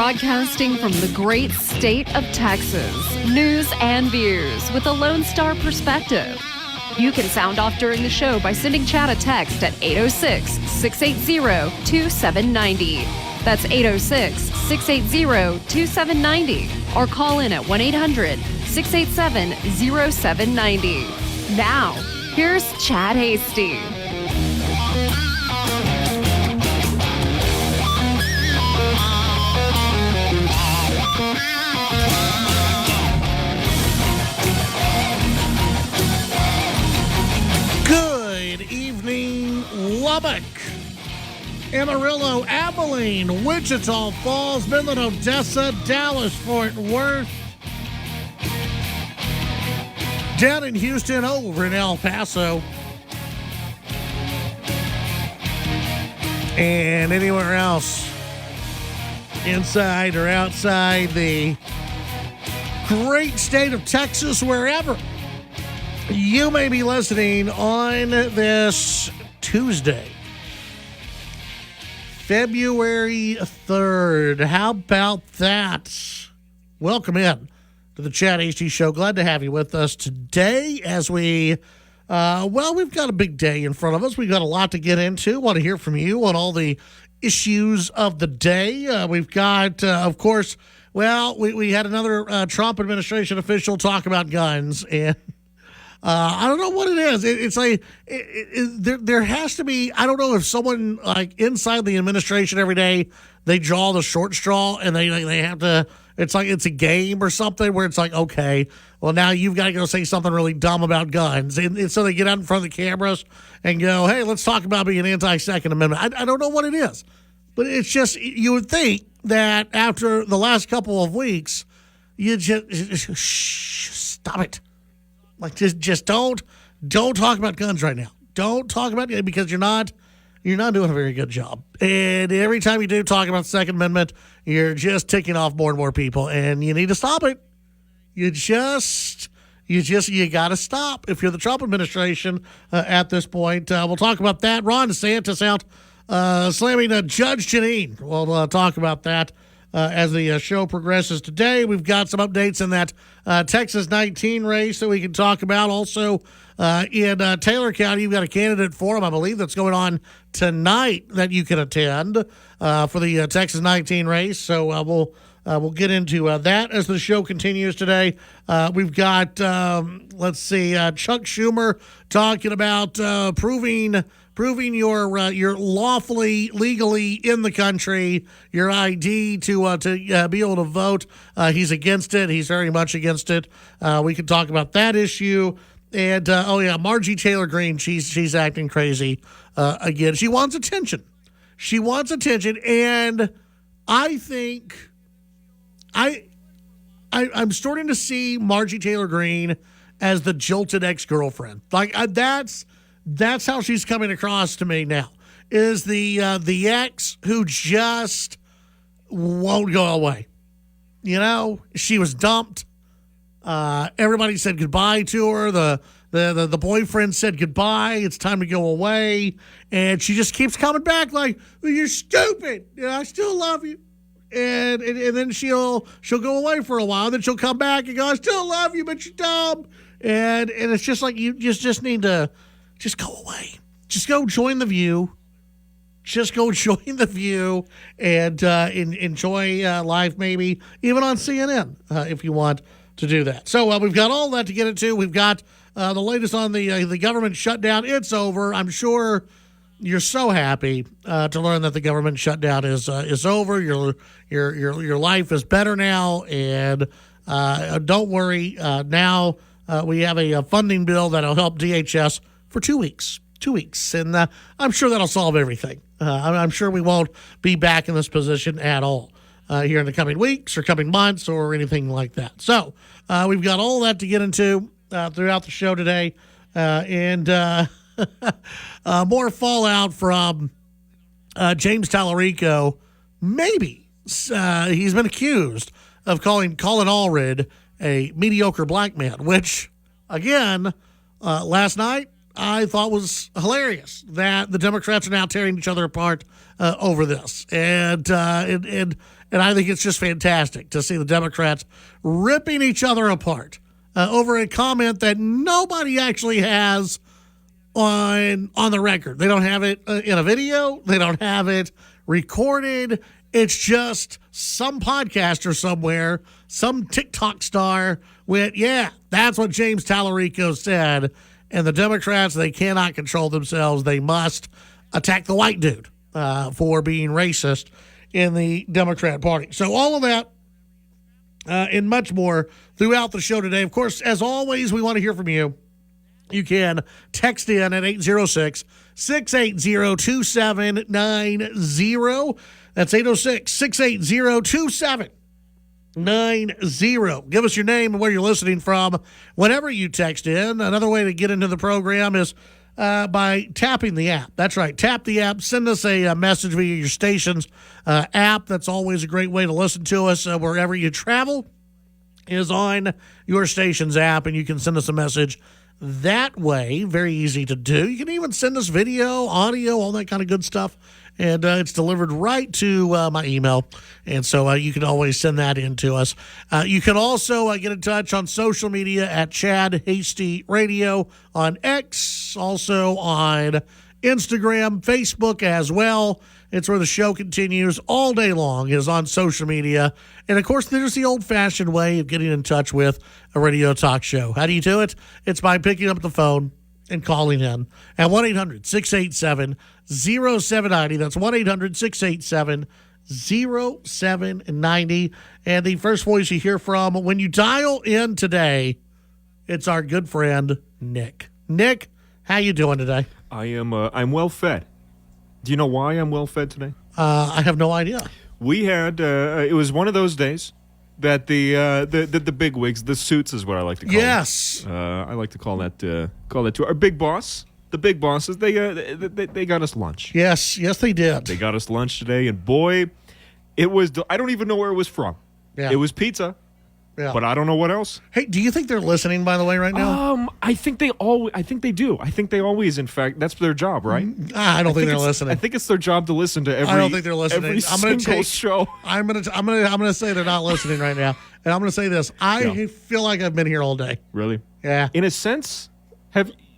Broadcasting from the great state of Texas. News and views with a Lone Star perspective. You can sound off during the show by sending Chad a text at 806-680-2790. That's 806-680-2790. Or call in at 1-800-687-0790. Now, here's Chad Hasty. Good evening, Lubbock, Amarillo, Abilene, Wichita Falls, Midland, Odessa, Dallas, Fort Worth, down in Houston, over in El Paso, and anywhere else inside or outside the great state of Texas, wherever you may be listening on this Tuesday, February 3rd. How about that? Welcome in to the Chad Hasty Show. Glad to have you with us today as we've got a big day in front of us. We've got a lot to get into. Want to hear from you on all the issues of the day. We've got, of course, we had another Trump administration official talk about guns, and I don't know what it is. It's like there has to be. I don't know if someone like inside the administration every day they draw the short straw and they have to. It's like it's a game or something where it's like, okay, well now you've got to go say something really dumb about guns, and so they get out in front of the cameras and go, hey, let's talk about being anti-Second Amendment. I don't know what it is, but it's just you would think that after the last couple of weeks, you just stop it. Like just don't talk about guns right now. Don't talk about it because you're not doing a very good job. And every time you do talk about the Second Amendment, you're just ticking off more and more people, and you need to stop it. You got to stop if you're the Trump administration at this point. We'll talk about that. Ron DeSantis out slamming Judge Jeanine. We'll talk about that as the show progresses today. We've got some updates in that Texas 19 race that we can talk about. Also, in Taylor County, you've got a candidate forum, I believe, that's going on tonight that you can attend for the Texas 19 race. So we'll get into that as the show continues today. We've got, Chuck Schumer talking about proving you're lawfully, legally in the country, your ID to be able to vote. He's against it. He's very much against it. We can talk about that issue. And, Margie Taylor Greene, she's acting crazy again. She wants attention. And I think I'm starting to see Margie Taylor Greene as the jilted ex-girlfriend. Like, that's how she's coming across to me now, is the ex who just won't go away. You know, she was dumped. Everybody said goodbye to her. The boyfriend said goodbye. It's time to go away. And she just keeps coming back like, you're stupid. I still love you. And then she'll go away for a while. Then she'll come back and go, I still love you, but you're dumb. And it's just like you just need to just go away. Just go join The View. And enjoy life, maybe even on CNN if you want to do that. So we've got all that to get into. We've got the latest on the government shutdown. It's over. I'm sure you're so happy to learn that the government shutdown is over. Your life is better now, and don't worry. Now we have a funding bill that'll help DHS for 2 weeks. 2 weeks, and I'm sure that'll solve everything. I'm sure we won't be back in this position at all here in the coming weeks or coming months or anything like that. So we've got all that to get into throughout the show today, and more fallout from James Tallarico. Maybe he's been accused of calling Colin Allred a mediocre black man, which, again, last night I thought was hilarious that the Democrats are now tearing each other apart over this. And And I think it's just fantastic to see the Democrats ripping each other apart over a comment that nobody actually has on the record. They don't have it in a video. They don't have it recorded. It's just some podcaster somewhere, some TikTok star went, yeah, that's what James Tallarico said. And the Democrats, they cannot control themselves. They must attack the white dude for being racist in the Democrat Party. So all of that and much more throughout the show today. Of course, as always, we want to hear from you. You can text in at 806-680-2790. That's 806-680-2790. Give us your name and where you're listening from whenever you text in. Another way to get into the program is by tapping the app. That's right. Tap the app. Send us a message via your station's app. That's always a great way to listen to us wherever you travel is on your station's app, and you can send us a message that way. Very easy to do. You can even send us video, audio, all that kind of good stuff, and it's delivered right to my email, and so you can always send that in to us. You can also get in touch on social media at Chad Hasty Radio on X, also on Instagram, Facebook as well. It's where the show continues all day long, is on social media. And, of course, there's the old-fashioned way of getting in touch with a radio talk show. How do you do it? It's by picking up the phone and calling in at 1-800-687-0790. That's 1-800-687-0790. And the first voice you hear from when you dial in today, it's our good friend, Nick. Nick, how you doing today? I'm well fed. Do you know why I'm well fed today? I have no idea. We had it was one of those days that the big wigs, the suits is what I like to call yes. them. I like to call that to our big boss. The big bosses, they got us lunch. Yes, they did. They got us lunch today, and boy, it was. I don't even know where it was from. Yeah. It was pizza. Yeah. But I don't know what else. Hey, do you think they're listening, by the way, right now? I think they do. I think they always, in fact, that's their job, right? I don't think they're listening. I think it's their job to listen to every. I don't think they're listening. Every single show. I'm gonna say they're not listening right now, and I'm gonna say this. I feel like I've been here all day. Really? Yeah. In a sense,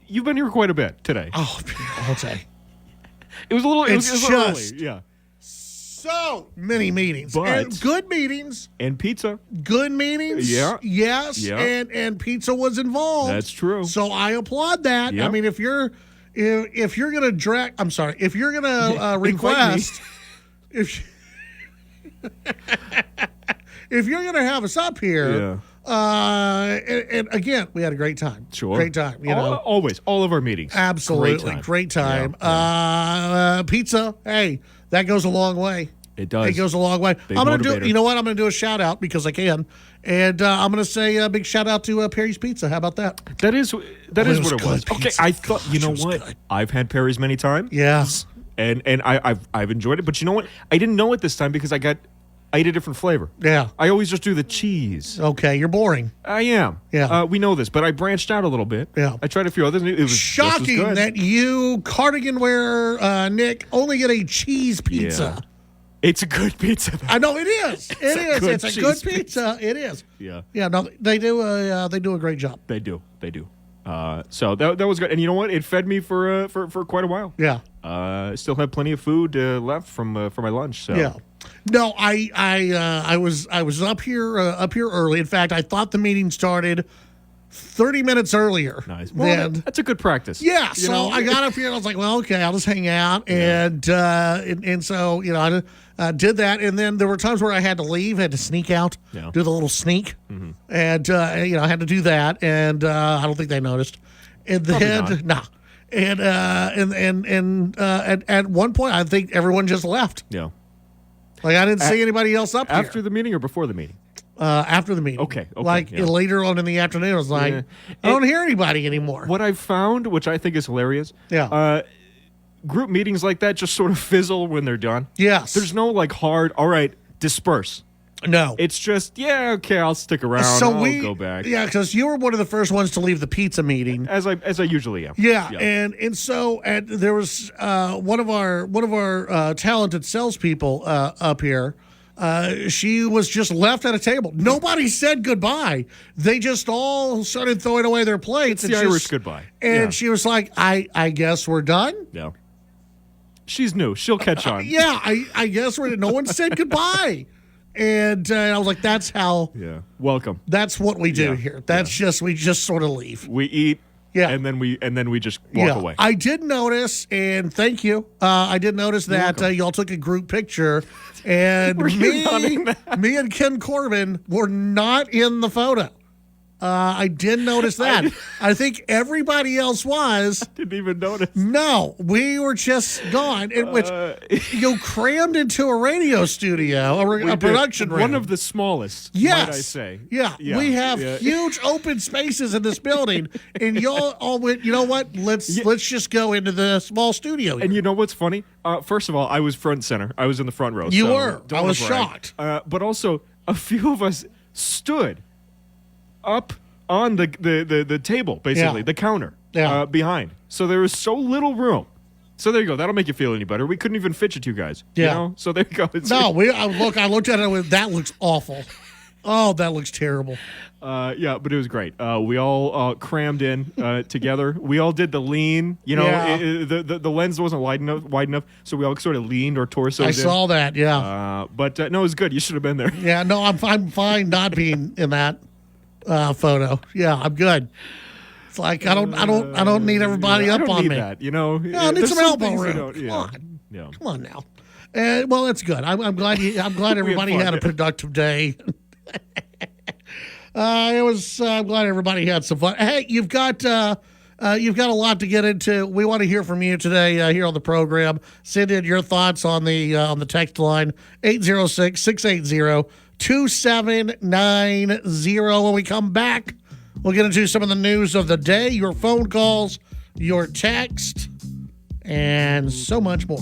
you've been here quite a bit today? Oh, all day. It was a little. It's it was just early. Yeah. So many meetings, But- and good meetings, And pizza. good meetings. Yeah. Yes. Yeah. And pizza was involved. That's true. So I applaud that. Yep. I mean, if you're gonna if you're gonna request, if you're gonna have us up here, and again, we had a great time. Sure. Great time. You know, Always. All of our meetings. absolutely great time. Yeah. Pizza, hey, that goes a long way. It does. It goes a long way. Big I'm gonna do. motivator. You know what? I'm gonna do a shout out because I can, and I'm gonna say a big shout out to Perry's Pizza. How about that? That is what was it was. good Okay, pizza. I thought. You Gosh, know it was what? good. I've had Perry's many times. Yeah. And I've enjoyed it. But you know what? I didn't know it this time because I ate a different flavor. Yeah. I always just do the cheese. Okay, you're boring. I am. Yeah. We know this, but I branched out a little bit. Yeah. I tried a few others. It was just as Shocking good. that you, cardigan wearer Nick, only get a cheese pizza. Yeah. It's a good pizza. I know it is. It is. good It's a good cheese pizza. It is. Yeah. Yeah. No, they do a great job. They do. So that was good. And you know what? It fed me for quite a while. Yeah. Still have plenty of food left from for my lunch. So Yeah. No, I was up here early. In fact, I thought the meeting started 30 minutes earlier. Nice. Well, that's a good practice. Yeah, You so know? I got up here and I was like, well, okay, I'll just hang out. And so, I did that. And then there were times where I had to leave, had to sneak out, Yeah. do the little sneak. Mm-hmm. And, I had to do that. And I don't think they noticed. And then, no. And at one point, I think everyone just left. Yeah. Like, I didn't see anybody else up After here. the meeting or before the meeting? After the meeting. Okay, Like, yeah. later on in the afternoon, I was like, Yeah. I don't hear anybody anymore. What I've found, which I think is hilarious, group meetings like that just sort of fizzle when they're done. Yes. There's no hard, all right, disperse. No. It's just, yeah, okay, I'll stick around. So I'll go back. Yeah, because you were one of the first ones to leave the pizza meeting. As I usually am. Yeah, and so there was one of our talented salespeople up here she was just left at a table. Nobody said goodbye. They just all started throwing away their plates. It's the Irish goodbye. And she was like, I guess we're done. Yeah. She's new. She'll catch on. I guess we're no one said goodbye. And I was like, that's how. Yeah. Welcome. That's what we do here. That's just, we just sort of leave. We eat. Yeah. And then we just walk away. I did notice, and thank you. I did notice that y'all took a group picture, and me and Ken Corbin were not in the photo. I did notice that. I think everybody else was. Didn't even notice. No, we were just gone. In which you crammed into a radio studio, a production room. One of the smallest, yes. might I say. Yeah. We have huge open spaces in this building, and y'all all went, you know what? Let's just go into the small studio here. And you know what's funny? First of all, I was front and center. I was in the front row. You so were. I was shocked. But also, a few of us stood up on the table, basically, the counter behind. So there was so little room. So there you go. That'll make you feel any better. We couldn't even fidget you guys. Yeah. You know? So there you go. I looked at it and went, that looks awful. Oh, that looks terrible. But it was great. We all crammed in together. We all did the lean. You know, the lens wasn't wide enough, so we all sort of leaned our torsos. I saw that. Yeah. But no, it was good. You should have been there. Yeah. No, I'm fine not being in that photo. Yeah, I'm good. It's like I don't need everybody up on me. That, you know. Yeah, I need some elbow room. Come on. Yeah. Come on now. Well, that's good. I'm glad everybody had a productive day. I'm glad everybody had some fun. Hey, you've got a lot to get into. We want to hear from you today here on the program. Send in your thoughts on the text line 806-680-2790. When we come back, we'll get into some of the news of the day, your phone calls, your text, and so much more.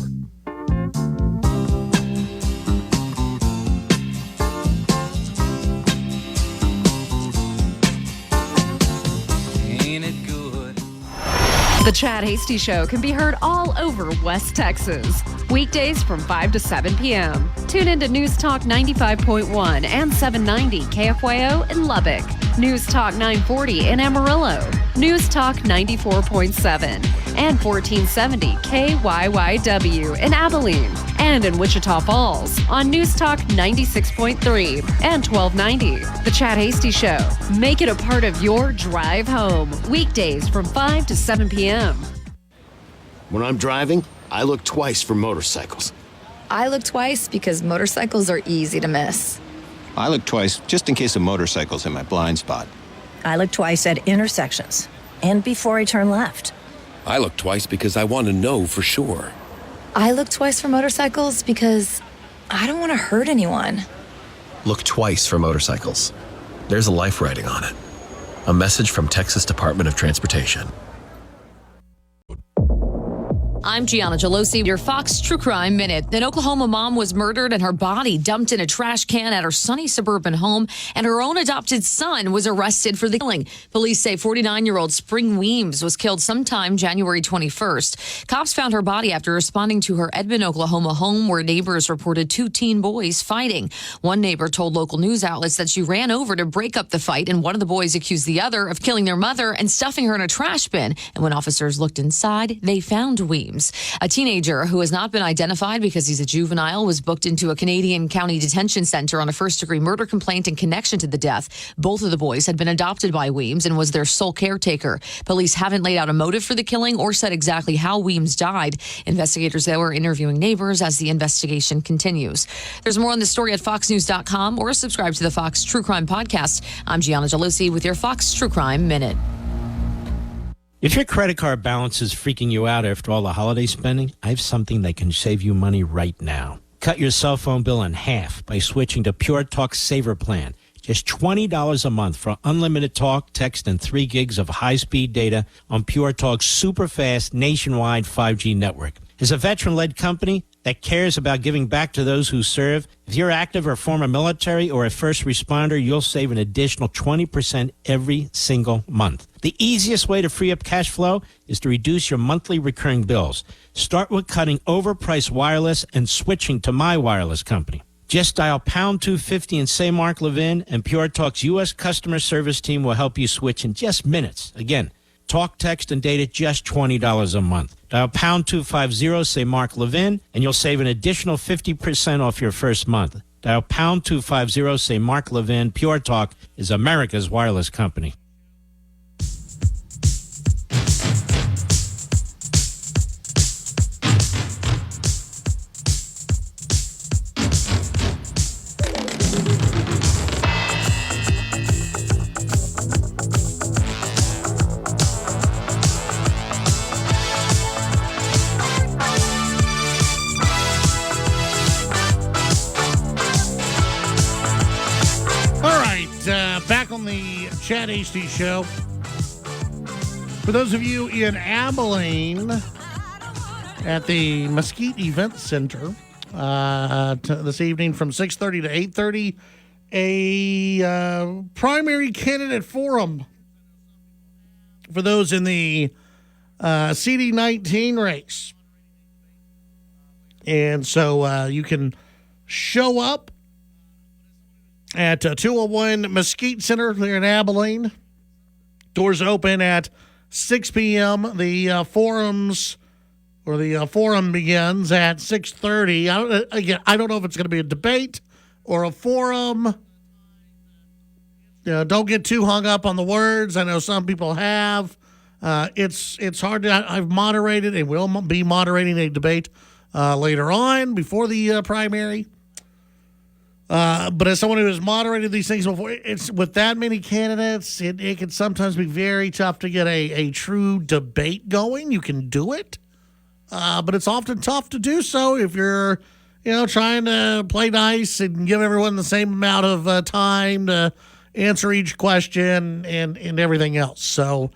The Chad Hasty Show can be heard all over West Texas. Weekdays from 5 to 7 p.m. Tune into News Talk 95.1 and 790 KFYO in Lubbock. News Talk 940 in Amarillo. News Talk 94.7 and 1470 KYYW in Abilene. And in Wichita Falls on News Talk 96.3 and 1290. The Chad Hasty Show. Make it a part of your drive home. Weekdays from 5 to 7 p.m. When I'm driving, I look twice for motorcycles. I look twice because motorcycles are easy to miss. I look twice just in case a motorcycle's in my blind spot. I look twice at intersections and before I turn left. I look twice because I want to know for sure. I look twice for motorcycles because I don't want to hurt anyone. Look twice for motorcycles. There's a life riding on it. A message from Texas Department of Transportation. I'm Gianna Gelosi, your Fox True Crime Minute. An Oklahoma mom was murdered and her body dumped in a trash can at her sunny suburban home, and her own adopted son was arrested for the killing. Police say 49-year-old Spring Weems was killed sometime January 21st. Cops found her body after responding to her Edmond, Oklahoma home, where neighbors reported two teen boys fighting. One neighbor told local news outlets that she ran over to break up the fight, and one of the boys accused the other of killing their mother and stuffing her in a trash bin. And when officers looked inside, they found Weems. A teenager who has not been identified because he's a juvenile was booked into a Canadian County Detention Center on a first-degree murder complaint in connection to the death. Both of the boys had been adopted by Weems and was their sole caretaker. Police haven't laid out a motive for the killing or said exactly how Weems died. Investigators, though, are interviewing neighbors as the investigation continues. There's more on the story at foxnews.com or subscribe to the Fox True Crime Podcast. I'm Gianna Gelosi with your Fox True Crime Minute. If your credit card balance is freaking you out after all the holiday spending, I have something that can save you money right now. Cut your cell phone bill in half by switching to Pure Talk Saver Plan. Just $20 a month for unlimited talk, text, and 3 gigs of high-speed data on Pure Talk's super-fast nationwide 5G network. As a veteran-led company that cares about giving back to those who serve, if you're active or former military or a first responder, you'll save an additional 20% every single month. The easiest way to free up cash flow is to reduce your monthly recurring bills. Start with cutting overpriced wireless and switching to my wireless company. Just dial pound 250 and say Mark Levin, and Pure Talk's U.S. customer service team will help you switch in just minutes. Again, talk, text, and data, just $20 a month. Dial pound 250, say Mark Levin, and you'll save an additional 50% off your first month. Dial pound 250, say Mark Levin. Pure Talk is America's wireless company. Back on the Chad Hasty Show. For those of you in Abilene at the Mesquite Event Center this evening from 6:30 to 8:30, a primary candidate forum for those in the CD19 race. And so you can show up at 201 Mesquite Center there in Abilene. Doors open at 6 p.m. The forums or the forum begins at 6:30. I don't know if it's going to be a debate or a forum. Don't get too hung up on the words. I know some people have. It's hard to. I've moderated and will be moderating a debate later on before the primary. But as someone who has moderated these things before, it's with that many candidates, it can sometimes be very tough to get a true debate going. You can do it, but it's often tough to do so if you're, trying to play nice and give everyone the same amount of time to answer each question and everything else. So,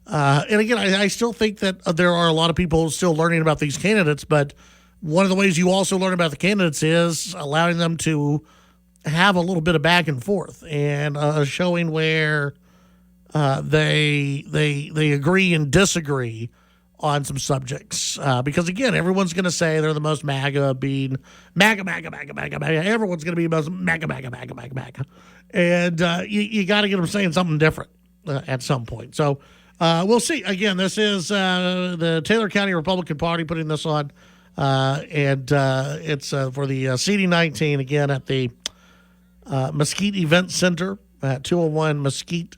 and again, I still think that there are a lot of people still learning about these candidates, but one of the ways you also learn about the candidates is allowing them to have a little bit of back and forth and showing where they agree and disagree on some subjects. Because again, everyone's going to say they're the most MAGA, being MAGA. Everyone's going to be the most MAGA. And you got to get them saying something different at some point. So we'll see. Again, this is the Taylor County Republican Party putting this on. And it's for the CD19 again at the Mesquite Event Center at 201 Mesquite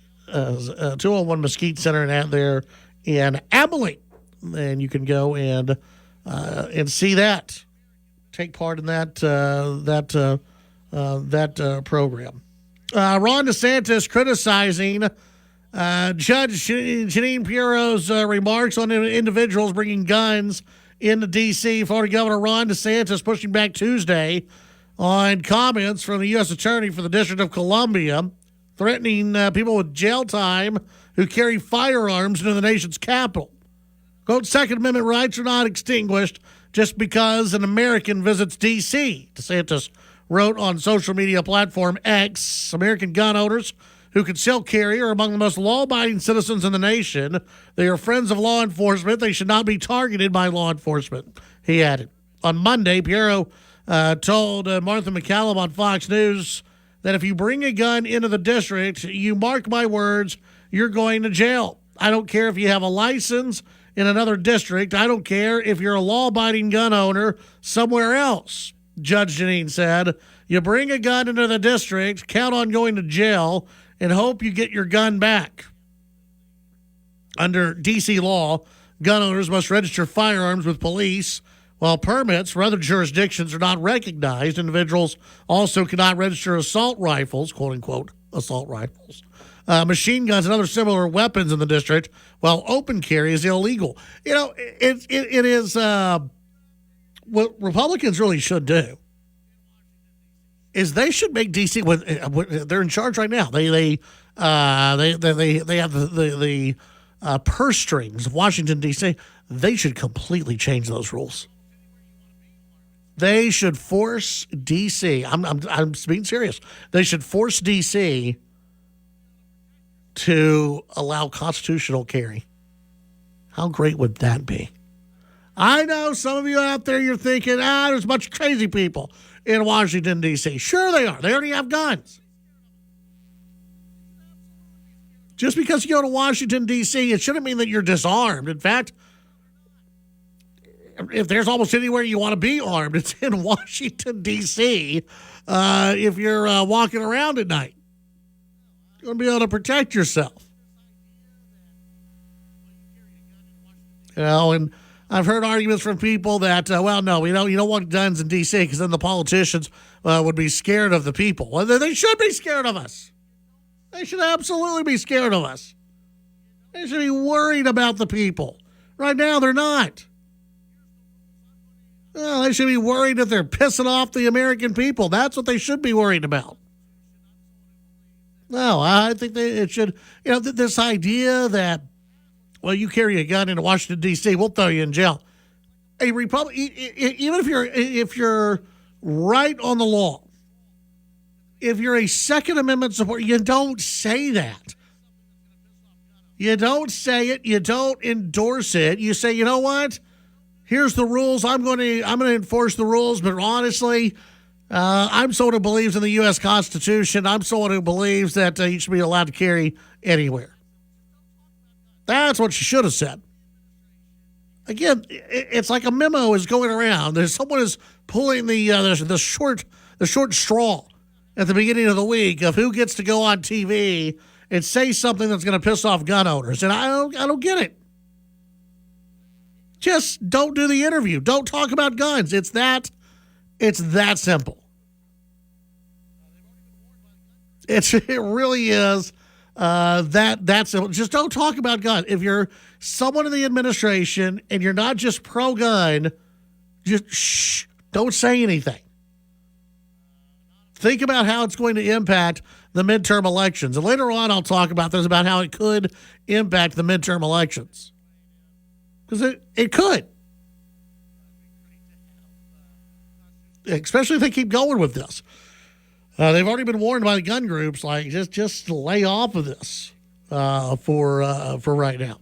Center and out there in Abilene. And you can go and see that, take part in that program. Ron DeSantis criticizing Judge Jeanine Pirro's remarks on individuals bringing guns into D.C. Florida Governor Ron DeSantis pushing back Tuesday on comments from the U.S. Attorney for the District of Columbia, threatening people with jail time who carry firearms into the nation's capital. Quote, Second Amendment rights are not extinguished just because an American visits D.C., DeSantis wrote on social media platform X. American gun owners who conceal carry are among the most law-abiding citizens in the nation. They are friends of law enforcement. They should not be targeted by law enforcement, he added. On Monday, Pirro told Martha McCallum on Fox News that if you bring a gun into the district, you mark my words, you're going to jail. I don't care if you have a license in another district. I don't care if you're a law-abiding gun owner somewhere else, Judge Jeanine said. You bring a gun into the district, count on going to jail, and hope you get your gun back. Under D.C. law, gun owners must register firearms with police. While permits for other jurisdictions are not recognized, individuals also cannot register assault rifles, quote-unquote assault rifles, machine guns, and other similar weapons in the district, while open carry is illegal. It is what Republicans really should do is they should make D.C. They're in charge right now. They have the purse strings of Washington D.C. They should completely change those rules. They should force D.C. I'm being serious. They should force D.C. to allow constitutional carry. How great would that be? I know some of you out there, you're thinking, there's a bunch of crazy people in Washington, D.C. Sure they are. They already have guns. Just because you go to Washington, D.C., it shouldn't mean that you're disarmed. In fact, if there's almost anywhere you want to be armed, it's in Washington, D.C. If you're walking around at night. You're going to be able to protect yourself. And I've heard arguments from people that, no, you don't want guns in D.C. because then the politicians would be scared of the people. Well, they should be scared of us. They should absolutely be scared of us. They should be worried about the people. Right now, they're not. Well, they should be worried that they're pissing off the American people. That's what they should be worried about. No, I think it should, this idea that, you carry a gun into Washington, D.C., we'll throw you in jail. A Republic, even if you're right on the law, if you're a Second Amendment supporter, you don't say that. You don't say it. You don't endorse it. You say, you know what? Here's the rules. I'm going to enforce the rules, but honestly, I'm someone who believes in the U.S. Constitution. I'm someone who believes that you should be allowed to carry anywhere. That's what you should have said. Again, it's like a memo is going around. Someone is pulling the short straw at the beginning of the week of who gets to go on TV and say something that's going to piss off gun owners, and I don't get it. Just don't do the interview. Don't talk about guns. It's that simple. It really is that simple. Just don't talk about guns. If you're someone in the administration and you're not just pro-gun, just don't say anything. Think about how it's going to impact the midterm elections. And later on, I'll talk about this, about how it could impact the midterm elections. Because it could. Especially if they keep going with this. They've already been warned by the gun groups, like, just lay off of this for right now.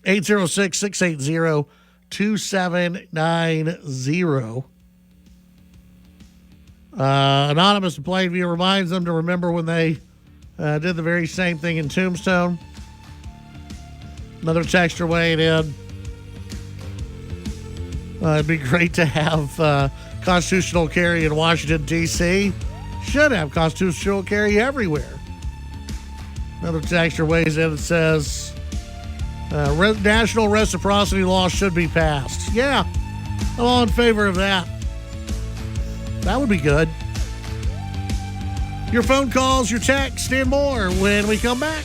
806-680-2790. Anonymous in Plainview reminds them to remember when they did the very same thing in Tombstone. Another texter weighing in. It'd be great to have constitutional carry in Washington, D.C. Should have constitutional carry everywhere. Another texter weighs in and says, national reciprocity law should be passed. Yeah, I'm all in favor of that. That would be good. Your phone calls, your text, and more when we come back.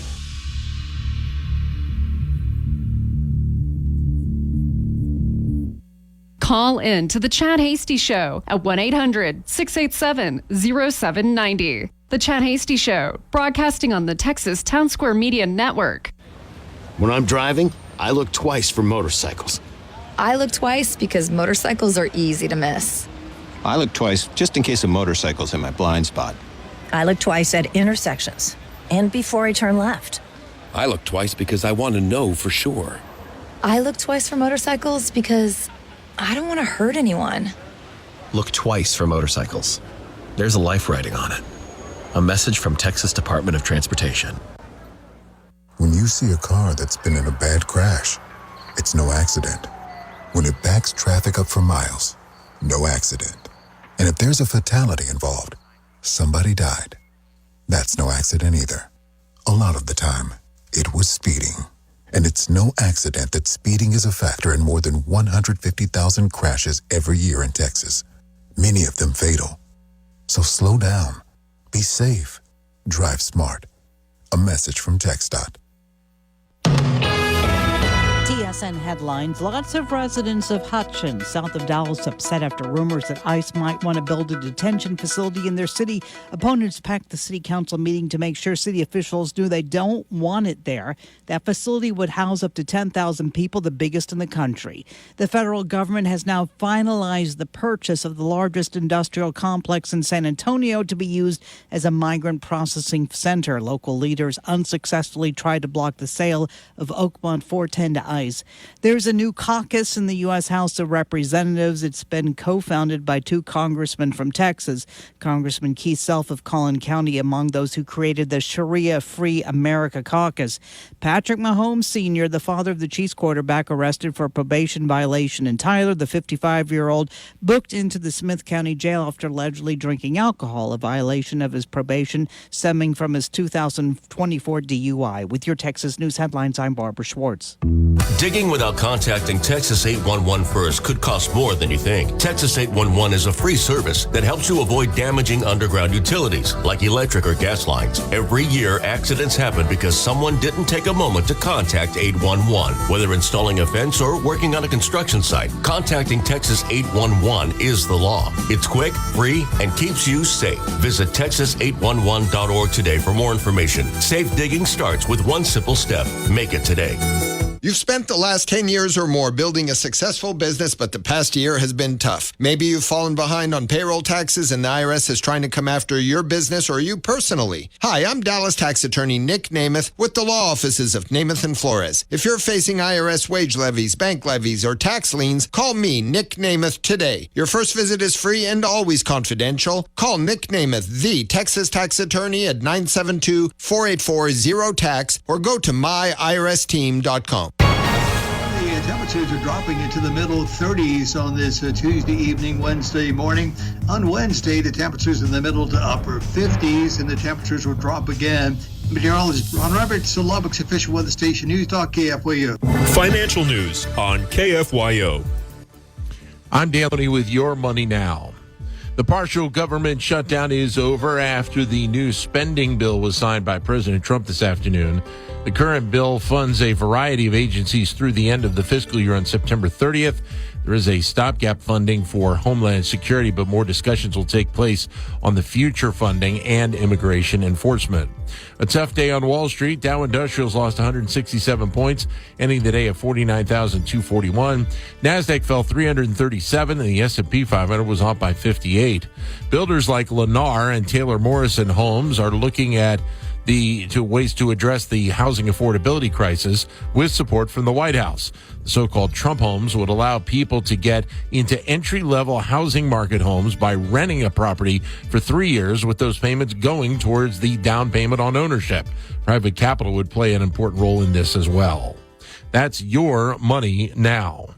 Call in to the Chad Hasty Show at 1-800-687-0790. The Chad Hasty Show, broadcasting on the Texas Town Square Media Network. When I'm driving, I look twice for motorcycles. I look twice because motorcycles are easy to miss. I look twice just in case a motorcycle's in my blind spot. I look twice at intersections and before I turn left. I look twice because I want to know for sure. I look twice for motorcycles because I don't want to hurt anyone. Look twice for motorcycles. There's a life riding on it. A message from Texas Department of Transportation. When you see a car that's been in a bad crash, it's no accident. When it backs traffic up for miles, no accident. And if there's a fatality involved, somebody died. That's no accident either. A lot of the time, it was speeding. And it's no accident that speeding is a factor in more than 150,000 crashes every year in Texas, many of them fatal. So slow down, be safe, drive smart. A message from TxDOT. TSN headlines. Lots of residents of Hutchins, south of Dallas, upset after rumors that ICE might want to build a detention facility in their city. Opponents packed the city council meeting to make sure city officials knew they don't want it there. That facility would house up to 10,000 people, the biggest in the country. The federal government has now finalized the purchase of the largest industrial complex in San Antonio to be used as a migrant processing center. Local leaders unsuccessfully tried to block the sale of Oakmont 410 to ICE. Texas. There's a new caucus in the U.S. House of Representatives. It's been co-founded by two congressmen from Texas, Congressman Keith Self of Collin County, among those who created the Sharia Free America Caucus. Patrick Mahomes Sr., the father of the Chiefs quarterback, arrested for a probation violation, and Tyler, the 55-year-old, booked into the Smith County Jail after allegedly drinking alcohol, a violation of his probation stemming from his 2024 DUI. With your Texas News headlines, I'm Barbara Schwartz. Digging without contacting Texas 811 first could cost more than you think. Texas 811 is a free service that helps you avoid damaging underground utilities like electric or gas lines. Every year, accidents happen because someone didn't take a moment to contact 811. Whether installing a fence or working on a construction site, contacting Texas 811 is the law. It's quick, free, and keeps you safe. Visit texas811.org today for more information. Safe digging starts with one simple step. Make it today. You've spent the last 10 years or more building a successful business, but the past year has been tough. Maybe you've fallen behind on payroll taxes and the IRS is trying to come after your business or you personally. Hi, I'm Dallas tax attorney Nick Namath with the law offices of Namath and Flores. If you're facing IRS wage levies, bank levies, or tax liens, call me, Nick Namath, today. Your first visit is free and always confidential. Call Nick Namath, the Texas tax attorney, at 972-484-0TAX or go to myirsteam.com. Temperatures are dropping into the middle 30s on this Tuesday evening, Wednesday morning. On Wednesday, the temperatures in the middle to upper 50s, and the temperatures will drop again. Meteorologist Ron Roberts, Lubbock's official weather station, News Talk KFYO. Financial news on KFYO. I'm Dan Loney with Your Money Now. The partial government shutdown is over after the new spending bill was signed by President Trump this afternoon. The current bill funds a variety of agencies through the end of the fiscal year on September 30th. There is a stopgap funding for Homeland Security, but more discussions will take place on the future funding and immigration enforcement. A tough day on Wall Street. Dow Industrials lost 167 points, ending the day at 49,241. NASDAQ fell 337, and the S&P 500 was off by 58. Builders like Lennar and Taylor Morrison Homes are looking at ways to address the housing affordability crisis with support from the White House. The so-called Trump homes would allow people to get into entry-level housing market homes by renting a property for 3 years, with those payments going towards the down payment on ownership. Private capital would play an important role in this as well. That's Your Money Now.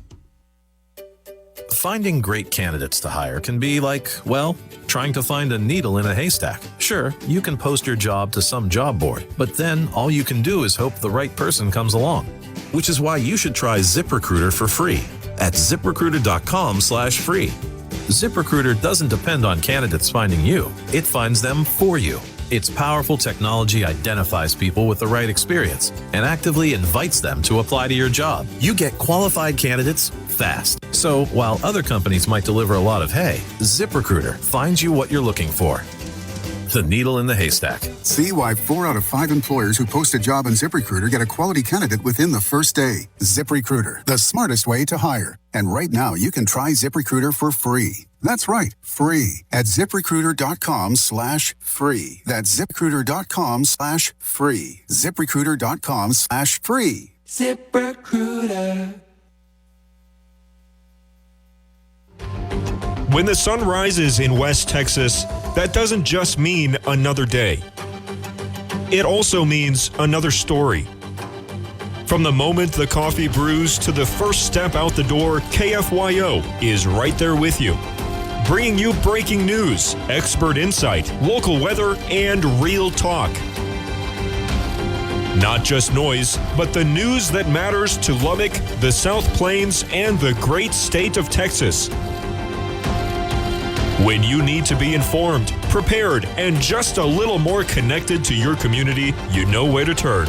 Finding great candidates to hire can be like, well, trying to find a needle in a haystack. Sure, you can post your job to some job board, but then all you can do is hope the right person comes along. Which is why you should try ZipRecruiter for free at ZipRecruiter.com/free. ZipRecruiter doesn't depend on candidates finding you. It finds them for you. Its powerful technology identifies people with the right experience and actively invites them to apply to your job. You get qualified candidates fast. So while other companies might deliver a lot of hay, ZipRecruiter finds you what you're looking for. The needle in the haystack. See why 4 out of 5 employers who post a job on ZipRecruiter get a quality candidate within the first day. ZipRecruiter, the smartest way to hire. And right now, you can try ZipRecruiter for free. That's right, free at ZipRecruiter.com/free. That's ZipRecruiter.com/free. ZipRecruiter.com/free. ZipRecruiter. When the sun rises in West Texas, that doesn't just mean another day. It also means another story. From the moment the coffee brews to the first step out the door, KFYO is right there with you, bringing you breaking news, expert insight, local weather, and real talk. Not just noise, but the news that matters to Lubbock, the South Plains, and the great state of Texas. When you need to be informed, prepared, and just a little more connected to your community, you know where to turn.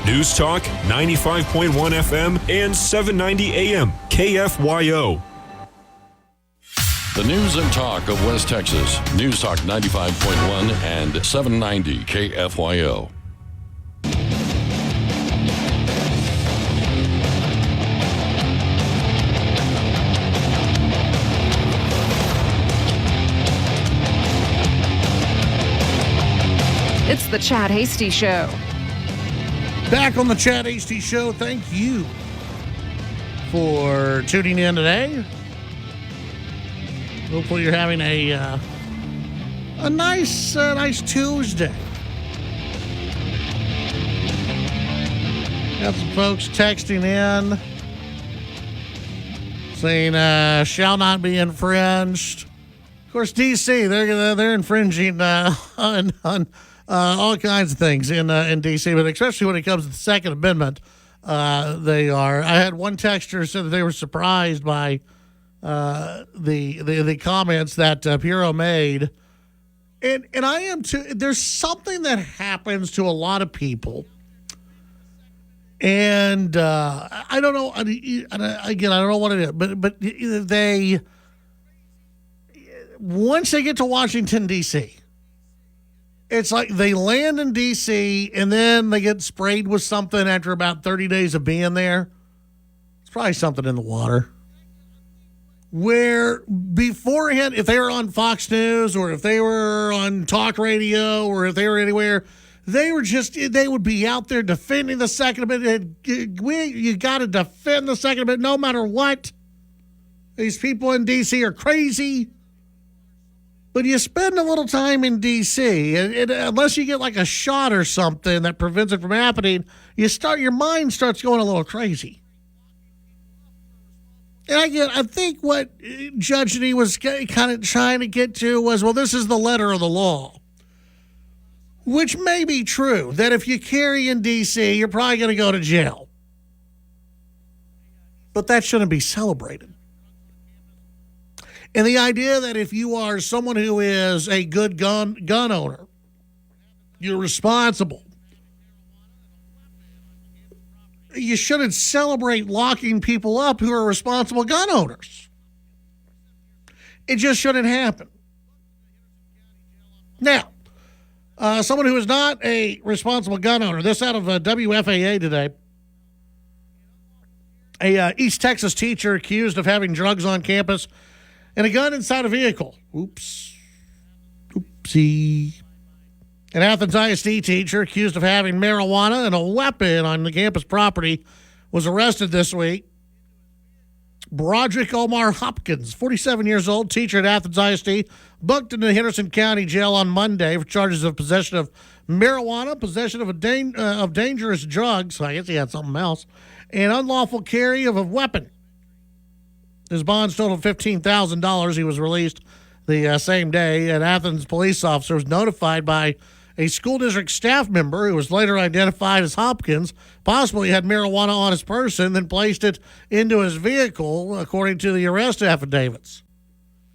News Talk 95.1 FM and 790 AM KFYO. The news and talk of West Texas. News Talk 95.1 and 790 KFYO. It's the Chad Hasty Show. Back on the Chad Hasty Show. Thank you for tuning in today. Hopefully you're having a nice Tuesday. Got some folks texting in saying shall not be infringed. Of course, D.C. they're infringing on all kinds of things in D.C., but especially when it comes to the Second Amendment, they are. I had one texter said that they were surprised by the comments that Bureau made, and I am too. There's something that happens to a lot of people, and I don't know. Again, I don't know what it is, but they. Once they get to Washington, D.C., it's like they land in D.C. and then they get sprayed with something after about 30 days of being there. It's probably something in the water. Where beforehand, if they were on Fox News or if they were on talk radio or if they were anywhere, they would be out there defending the Second Amendment. You got to defend the Second Amendment no matter what. These people in D.C. are crazy. But you spend a little time in D.C., and unless you get like a shot or something that prevents it from happening, your mind starts going a little crazy. And I think what Judge D was kind of trying to get to was, well, this is the letter of the law. Which may be true, that if you carry in D.C., you're probably going to go to jail. But that shouldn't be celebrated. And the idea that if you are someone who is a good gun owner, you're responsible, you shouldn't celebrate locking people up who are responsible gun owners. It just shouldn't happen. Now, someone who is not a responsible gun owner, this out of WFAA today, a East Texas teacher accused of having drugs on campus and a gun inside a vehicle. Oopsie. An Athens ISD teacher accused of having marijuana and a weapon on the campus property was arrested this week. Broderick Omar Hopkins, 47 years old, teacher at Athens ISD, booked into Henderson County Jail on Monday for charges of possession of marijuana, possession of dangerous drugs, I guess he had something else, and unlawful carry of a weapon. His bonds totaled $15,000. He was released the same day. An Athens police officer was notified by a school district staff member who was later identified as Hopkins. Possibly had marijuana on his person, then placed it into his vehicle, according to the arrest affidavits.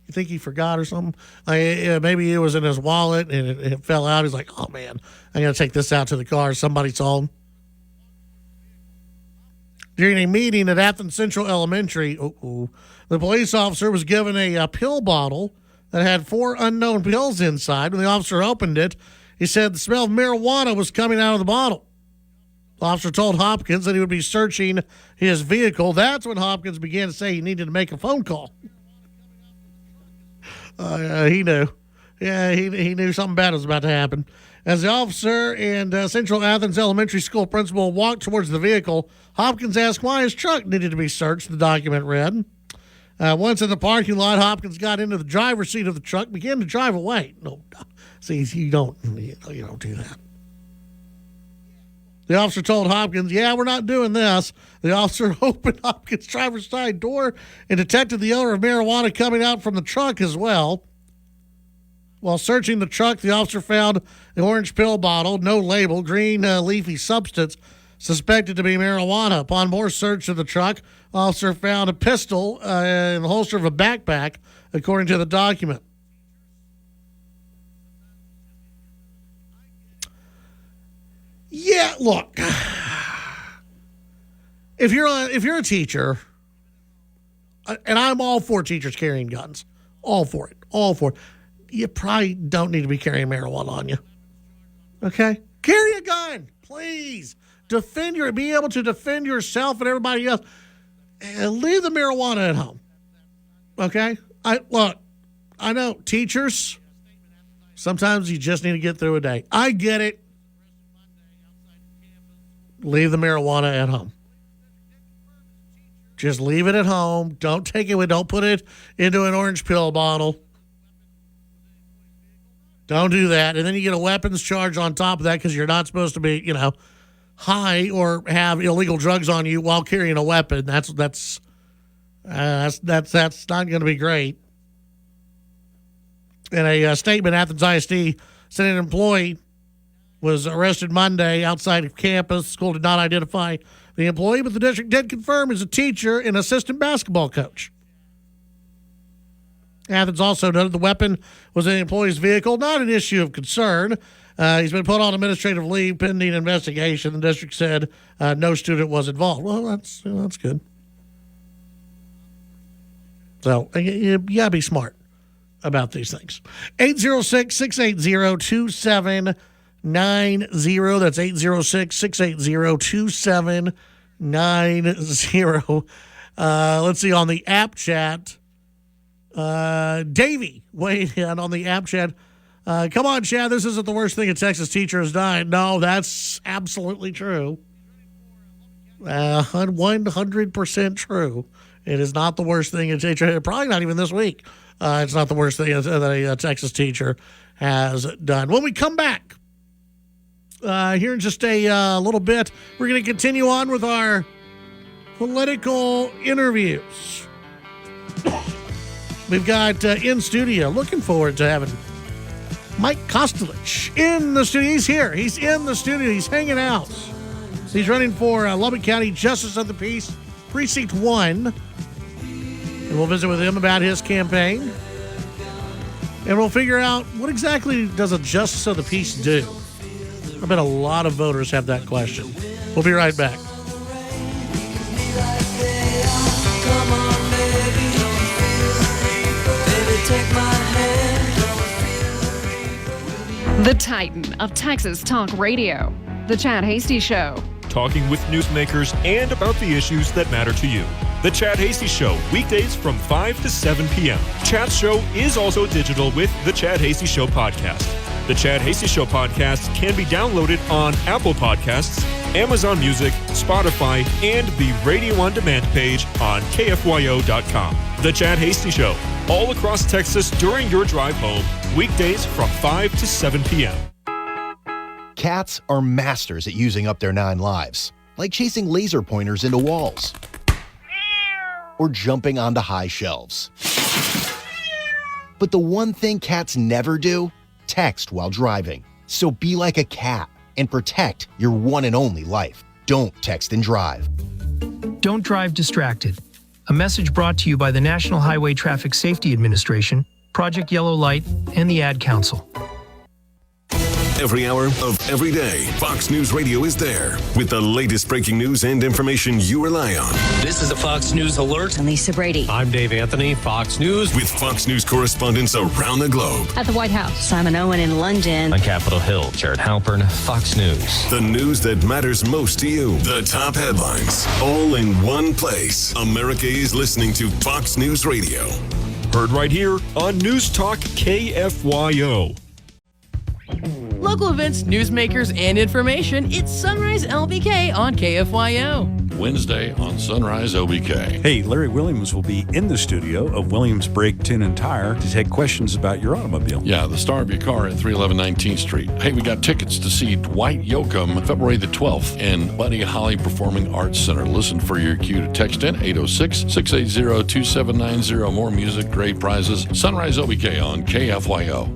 You think he forgot or something? Maybe it was in his wallet and it fell out. He's like, oh, man, I got to take this out to the car. Somebody saw him. During a meeting at Athens Central Elementary, the police officer was given a pill bottle that had 4 unknown pills inside. When the officer opened it, he said the smell of marijuana was coming out of the bottle. The officer told Hopkins that he would be searching his vehicle. That's when Hopkins began to say he needed to make a phone call. He knew. Yeah, he knew something bad was about to happen. As the officer and Central Athens Elementary School principal walked towards the vehicle, Hopkins asked why his truck needed to be searched, the document read. Once in the parking lot, Hopkins got into the driver's seat of the truck, began to drive away. No, see, you don't do that. The officer told Hopkins, yeah, we're not doing this. The officer opened Hopkins' driver's side door and detected the odor of marijuana coming out from the truck as well. While searching the truck, the officer found an orange pill bottle, no label, green leafy substance, suspected to be marijuana. Upon more search of the truck, the officer found a pistol in the holster of a backpack, according to the document. Yeah, look. If you're a teacher, and I'm all for teachers carrying guns, all for it. You probably don't need to be carrying marijuana on you. Okay? Carry a gun, please. Be able to defend yourself and everybody else. And leave the marijuana at home. Okay? I know teachers, sometimes you just need to get through a day. I get it. Leave the marijuana at home. Just leave it at home. Don't take it with. Don't put it into an orange pill bottle. Don't do that. And then you get a weapons charge on top of that because you're not supposed to be, high or have illegal drugs on you while carrying a weapon. That's not going to be great. In a statement, Athens ISD said an employee was arrested Monday outside of campus. The school did not identify the employee, but the district did confirm he's a teacher and assistant basketball coach. Athens also noted the weapon was in the employee's vehicle, not an issue of concern. He's been put on administrative leave pending investigation. The district said no student was involved. Well, that's good. So you got to be smart about these things. 806-680-2790. That's 806-680-2790. Let's see, on the app chat, Davey weighed in on the app chat. Come on, Chad, this isn't the worst thing a Texas teacher has done. No, that's absolutely true. 100% true. It is not the worst thing a teacher, probably not even this week. It's not the worst thing that a Texas teacher has done. When we come back, here in just a little bit, we're going to continue on with our political interviews. We've got in studio, looking forward to having Mike Kostelich in the studio. He's here. He's in the studio. He's hanging out. He's running for Lubbock County Justice of the Peace, Precinct 1. And we'll visit with him about his campaign. And we'll figure out what exactly does a Justice of the Peace do? I bet a lot of voters have that question. We'll be right back. The Titan of Texas Talk Radio, The Chad Hasty Show. Talking with newsmakers and about the issues that matter to you. The Chad Hasty Show, weekdays from 5 to 7 p.m. Chad's show is also digital with the Chad Hasty Show podcast. The Chad Hasty Show podcast can be downloaded on Apple Podcasts, Amazon Music, Spotify, and the Radio On Demand page on KFYO.com. The Chad Hasty Show, all across Texas during your drive home, weekdays from 5 to 7 p.m. Cats are masters at using up their 9 lives, like chasing laser pointers into walls or jumping onto high shelves. But the one thing cats never do, text while driving. So be like a cat and protect your one and only life. Don't text and drive. Don't drive distracted. A message brought to you by the National Highway Traffic Safety Administration, Project Yellow Light, and the Ad Council. Every hour of every day, Fox News Radio is there with the latest breaking news and information you rely on. This is a Fox News Alert. I'm Lisa Brady. I'm Dave Anthony, Fox News. With Fox News correspondents around the globe. At the White House, Simon Owen in London. On Capitol Hill, Jared Halpern, Fox News. The news that matters most to you. The top headlines, all in one place. America is listening to Fox News Radio. Heard right here on News Talk KFYO. Local events, newsmakers, and information. It's Sunrise LBK on KFYO. Wednesday on Sunrise OBK. Hey, Larry Williams will be in the studio of Williams Brake Tin and Tire to take questions about your automobile. Yeah, the star of your car at 311 19th Street. Hey, we got tickets to see Dwight Yoakam February the 12th in Buddy Holly Performing Arts Center. Listen for your cue to text in 806-680-2790. More music, great prizes. Sunrise OBK on KFYO.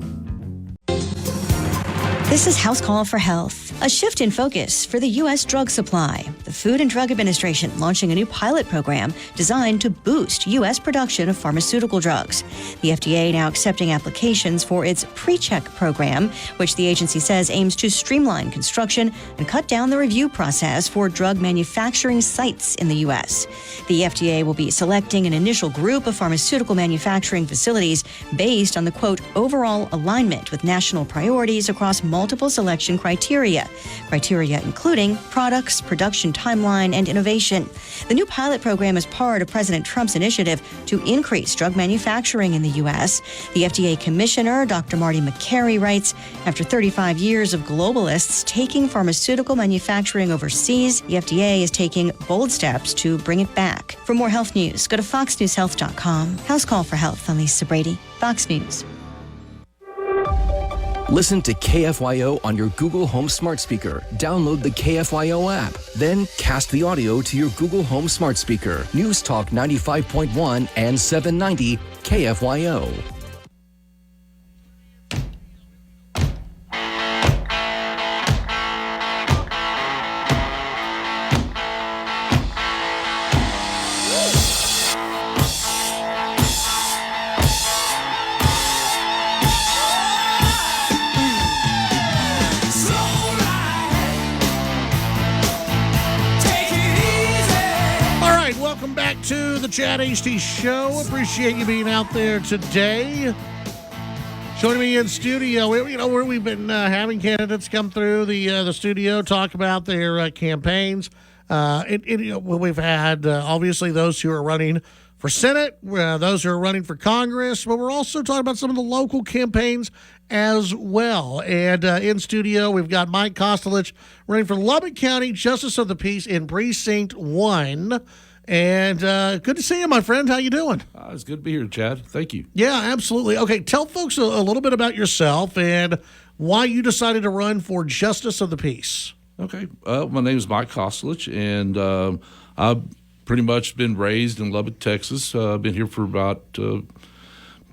This is House Call for Health, a shift in focus for the U.S. drug supply. The Food and Drug Administration launching a new pilot program designed to boost U.S. production of pharmaceutical drugs. The FDA now accepting applications for its PreCheck program, which the agency says aims to streamline construction and cut down the review process for drug manufacturing sites in the U.S. The FDA will be selecting an initial group of pharmaceutical manufacturing facilities based on the, quote, overall alignment with national priorities across multiple selection criteria. Criteria including products, production timeline, and innovation. The new pilot program is part of President Trump's initiative to increase drug manufacturing in the U.S. The FDA Commissioner, Dr. Marty McCary, writes, after 35 years of globalists taking pharmaceutical manufacturing overseas, the FDA is taking bold steps to bring it back. For more health news, go to foxnewshealth.com. House Call for Health. I'm Lisa Brady, Fox News. Listen to KFYO on your Google Home smart speaker. Download the KFYO app. Then cast the audio to your Google Home smart speaker. News Talk 95.1 and 790 KFYO. Welcome back to the Chad HT Show. Appreciate you being out there today. Joining me in studio, where we've been having candidates come through the studio, talk about their campaigns. We've had obviously those who are running for Senate, those who are running for Congress, but we're also talking about some of the local campaigns as well. And in studio, we've got Mike Kostelich running for Lubbock County Justice of the Peace in Precinct 1. And good to see you, my friend. How you doing? It's good to be here, Chad. Thank you. Yeah, absolutely. Okay, tell folks a little bit about yourself and why you decided to run for Justice of the Peace. Okay. My name is Mike Kostelich, and I've pretty much been raised in Lubbock, Texas. I've been here for about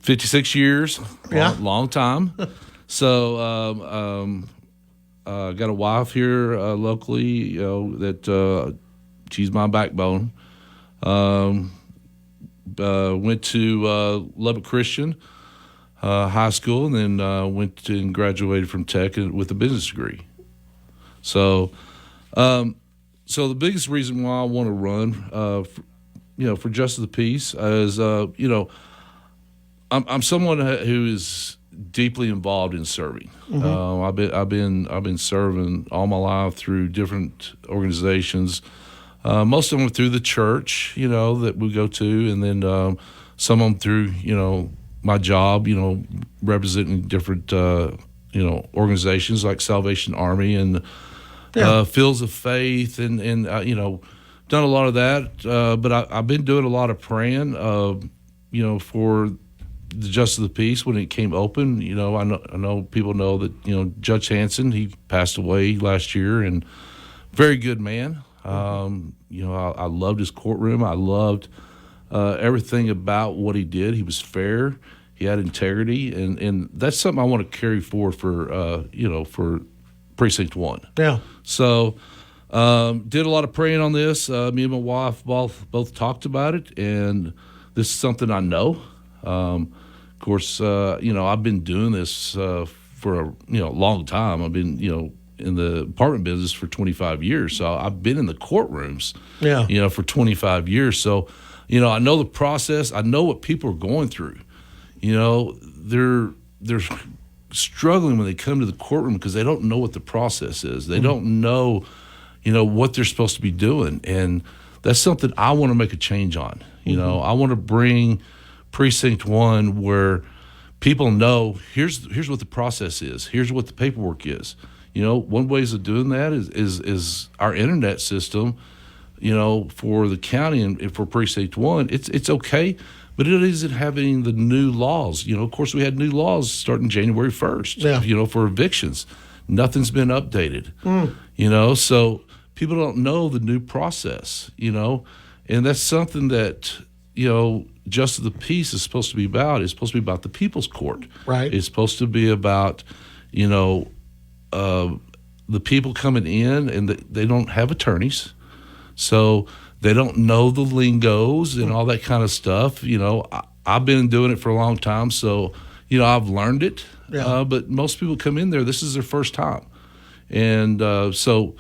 56 years. Long time. So got a wife here locally, that she's my backbone. Went to Lubbock Christian High School, and then went and graduated from Tech with a business degree. So the biggest reason why I want to run, for Justice of the Peace is, I'm someone who is deeply involved in serving. Mm-hmm. I've been serving all my life through different organizations. Most of them through the church, that we go to, and then some of them through, my job, representing different, organizations like Salvation Army and Fields of Faith, and done a lot of that. But I've been doing a lot of praying, for the Justice of the Peace when it came open. I know people know that, Judge Hanson, he passed away last year, and very good man. I loved his courtroom. I loved everything about what he did. He was fair. He had integrity, and that's something I want to carry forward for Precinct 1. Yeah. So did a lot of praying on this. Me and my wife both talked about it, and this is something I know. Of course, I've been doing this for a long time. I've been in the apartment business for 25 years. So I've been in the courtrooms, for 25 years. So, I know the process. I know what people are going through. They're struggling when they come to the courtroom because they don't know what the process is. They don't know, what they're supposed to be doing. And that's something I want to make a change on. I want to bring Precinct 1 where people know here's what the process is. Here's what the paperwork is. One ways of doing that is our internet system, for the county and for Precinct 1. It's okay, but it isn't having the new laws. Of course, we had new laws starting January 1st, for evictions. Nothing's been updated, so people don't know the new process, and that's something that, Justice of the Peace is supposed to be about. It's supposed to be about the people's court. Right. It's supposed to be about, the people coming in, and they don't have attorneys, so they don't know the lingos and all that kind of stuff. I've been doing it for a long time, so I've learned it. But most people come in there, this is their first time, and so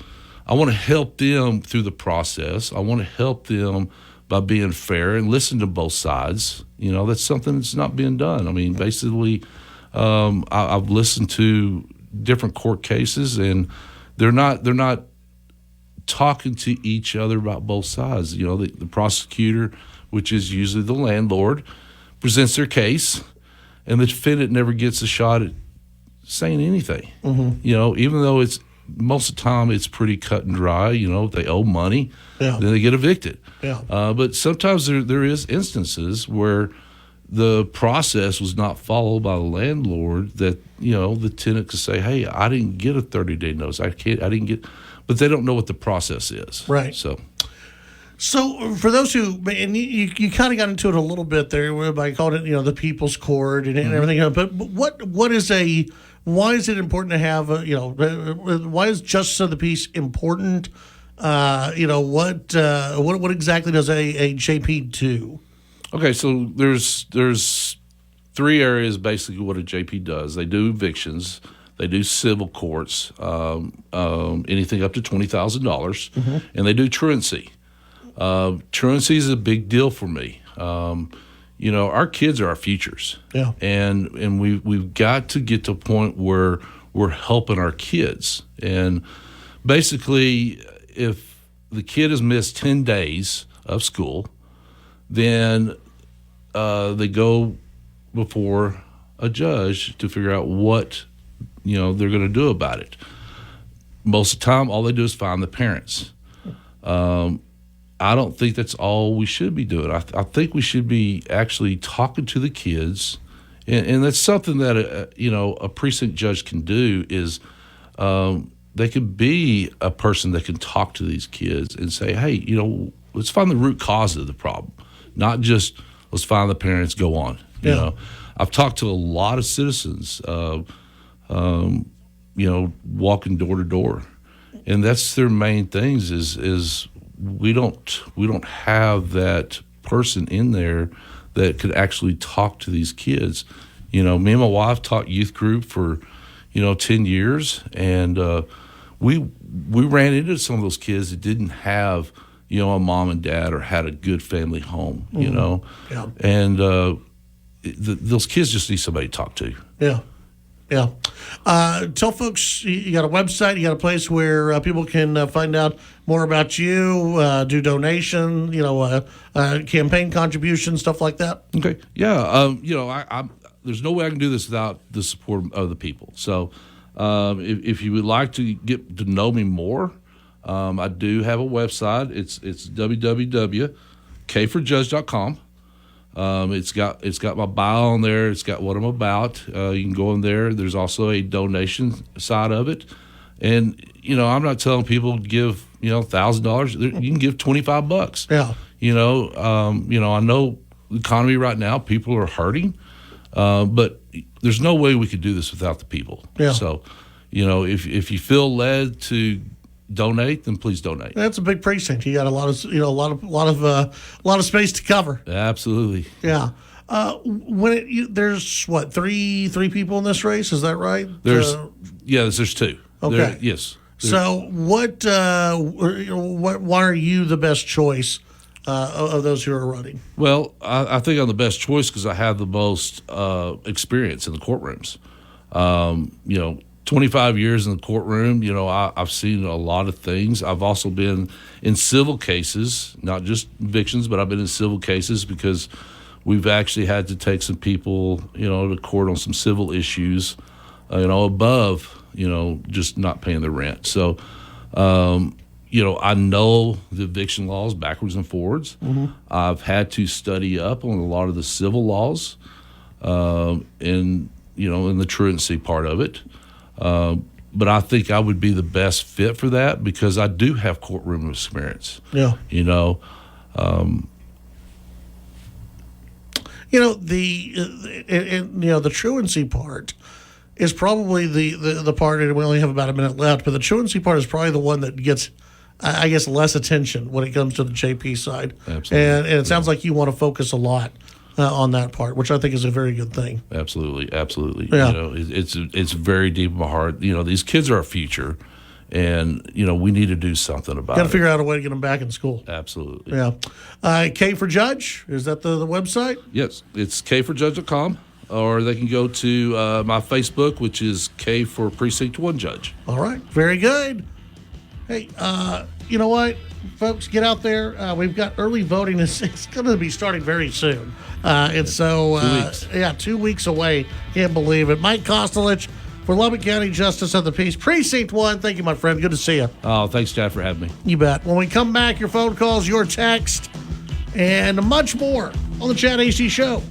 I want to help them through the process. I want to help them by being fair and listen to both sides. That's something that's not being done. I mean, basically, I've listened to different court cases, and they're not talking to each other about both sides. You know, the prosecutor, which is usually the landlord, presents their case, and the defendant never gets a shot at saying anything. You know, even though it's most of the time it's pretty cut and dry. You know, they owe money, then they get evicted. But sometimes there is instances where the process was not followed by the landlord, that, you know, the tenant could say, hey, I didn't get a 30-day notice. I didn't get, but they don't know what the process is. Right. So for those who, and you kind of got into it a little bit there by calling it, you know, the people's court and everything else, but why is it important to have why is justice of the peace important? You know, what exactly does a JP do? Okay, so there's 3 areas basically what a JP does. They do evictions, they do civil courts, anything up to $20,000, and they do truancy. Truancy is a big deal for me. You know, our kids are our futures, and we've got to get to a point where we're helping our kids. And basically, if the kid has missed 10 days of school, then they go before a judge to figure out what, you know, they're going to do about it. Most of the time, all they do is find the parents. I don't think that's all we should be doing. I think we should be actually talking to the kids, and that's something that a precinct judge can do. Is they could be a person that can talk to these kids and say, hey, you know, let's find the root cause of the problem, not just let's find the parents, go on. You know, I've talked to a lot of citizens, you know, walking door to door, and that's their main things is we don't have that person in there that could actually talk to these kids. You know, me and my wife taught youth group for, you know, 10 years, and we ran into some of those kids that didn't have, you know, a mom and dad or had a good family home, you know. And those kids just need somebody to talk to. Tell folks you got a website, you got a place where people can find out more about you, do donation, you know, campaign contributions, stuff like that. Okay. Yeah. You know, there's no way I can do this without the support of the people. So if you would like to get to know me more, I do have a website. It's www.kforjudge.com. It's got my bio on there. It's got what I'm about. You can go in there. There's also a donation side of it. And, you know, I'm not telling people to give, you know, $1,000. You can give $25. You know, I know the economy right now, people are hurting, but there's no way we could do this without the people. So, you know, if you feel led to donate, then please donate. That's a big precinct. You got a lot of, you know, a lot of space to cover. Absolutely. Yeah. There's what, three people in this race? Is that right? There's 2. Okay. Yes. So what? Why are you the best choice of those who are running? Well, I think I'm the best choice because I have the most experience in the courtrooms. You know, 25 years in the courtroom, you know, I've seen a lot of things. I've also been in civil cases, not just evictions, but I've been in civil cases because we've actually had to take some people, you know, to court on some civil issues, you know, above, you know, just not paying the rent. So, you know, I know the eviction laws backwards and forwards. I've had to study up on a lot of the civil laws, and, you know, in the truancy part of it. But I think I would be the best fit for that because I do have courtroom experience. You know, the truancy part is probably the part, and we only have about a minute left, but the truancy part is probably the one that gets, I guess, less attention when it comes to the JP side. Absolutely. And it sounds like you want to focus a lot on that part, which I think is a very good thing. Absolutely. Yeah. You know, it's very deep in my heart. You know, these kids are our future, and, you know, we need to do something about it. Got to figure out a way to get them back in school. Absolutely. K for Judge, is that the website? Yes, it's kforjudge.com. or they can go to my Facebook, which is K for Precinct 1 Judge. All right. Very good. Hey, you know what, folks? Get out there. We've got early voting. It's going to be starting very soon. And so, 2 weeks. Yeah, 2 weeks away. Can't believe it. Mike Kostelich for Lubbock County Justice of the Peace Precinct 1. Thank you, my friend. Good to see you. Oh, thanks, Chad, for having me. You bet. When we come back, your phone calls, your text, and much more on the Chad AC Show.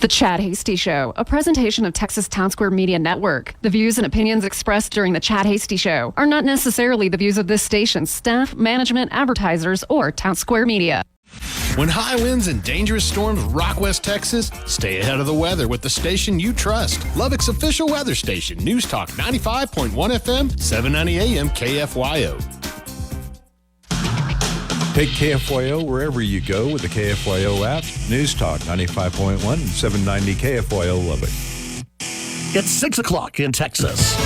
The Chad Hasty Show, a presentation of Texas Town Square Media Network. The views and opinions expressed during the Chad Hasty Show are not necessarily the views of this station's staff, management, advertisers, or Town Square Media. When high winds and dangerous storms rock West Texas, stay ahead of the weather with the station you trust. Lubbock's official weather station, News Talk 95.1 FM, 790 AM KFYO. Take KFYO wherever you go with the KFYO app. News Talk 95.1 and 790 KFYO Lubbock. It's 6 o'clock in Texas.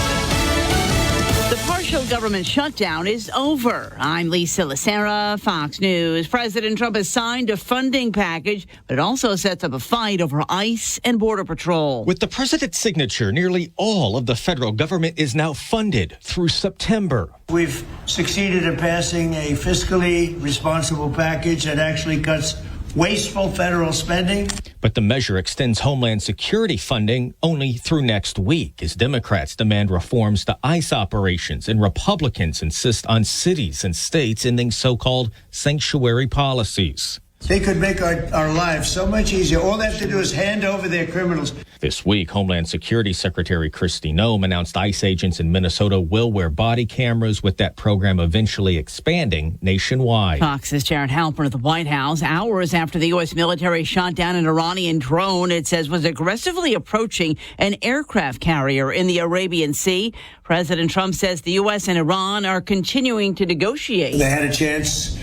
The partial government shutdown is over. I'm Lisa Lacera, Fox News. President Trump has signed a funding package, but it also sets up a fight over ICE and Border Patrol. With the president's signature, nearly all of the federal government is now funded through September. We've succeeded in passing a fiscally responsible package that actually cuts wasteful federal spending. But the measure extends Homeland Security funding only through next week as Democrats demand reforms to ICE operations and Republicans insist on cities and states ending so-called sanctuary policies. They could make our lives so much easier. All they have to do is hand over their criminals. This week, Homeland Security Secretary Kristi Noem announced ICE agents in Minnesota will wear body cameras, with that program eventually expanding nationwide. Fox's Jared Halpern at the White House, hours after the U.S. military shot down an Iranian drone it says was aggressively approaching an aircraft carrier in the Arabian Sea. President Trump says the U.S. and Iran are continuing to negotiate. They had a chance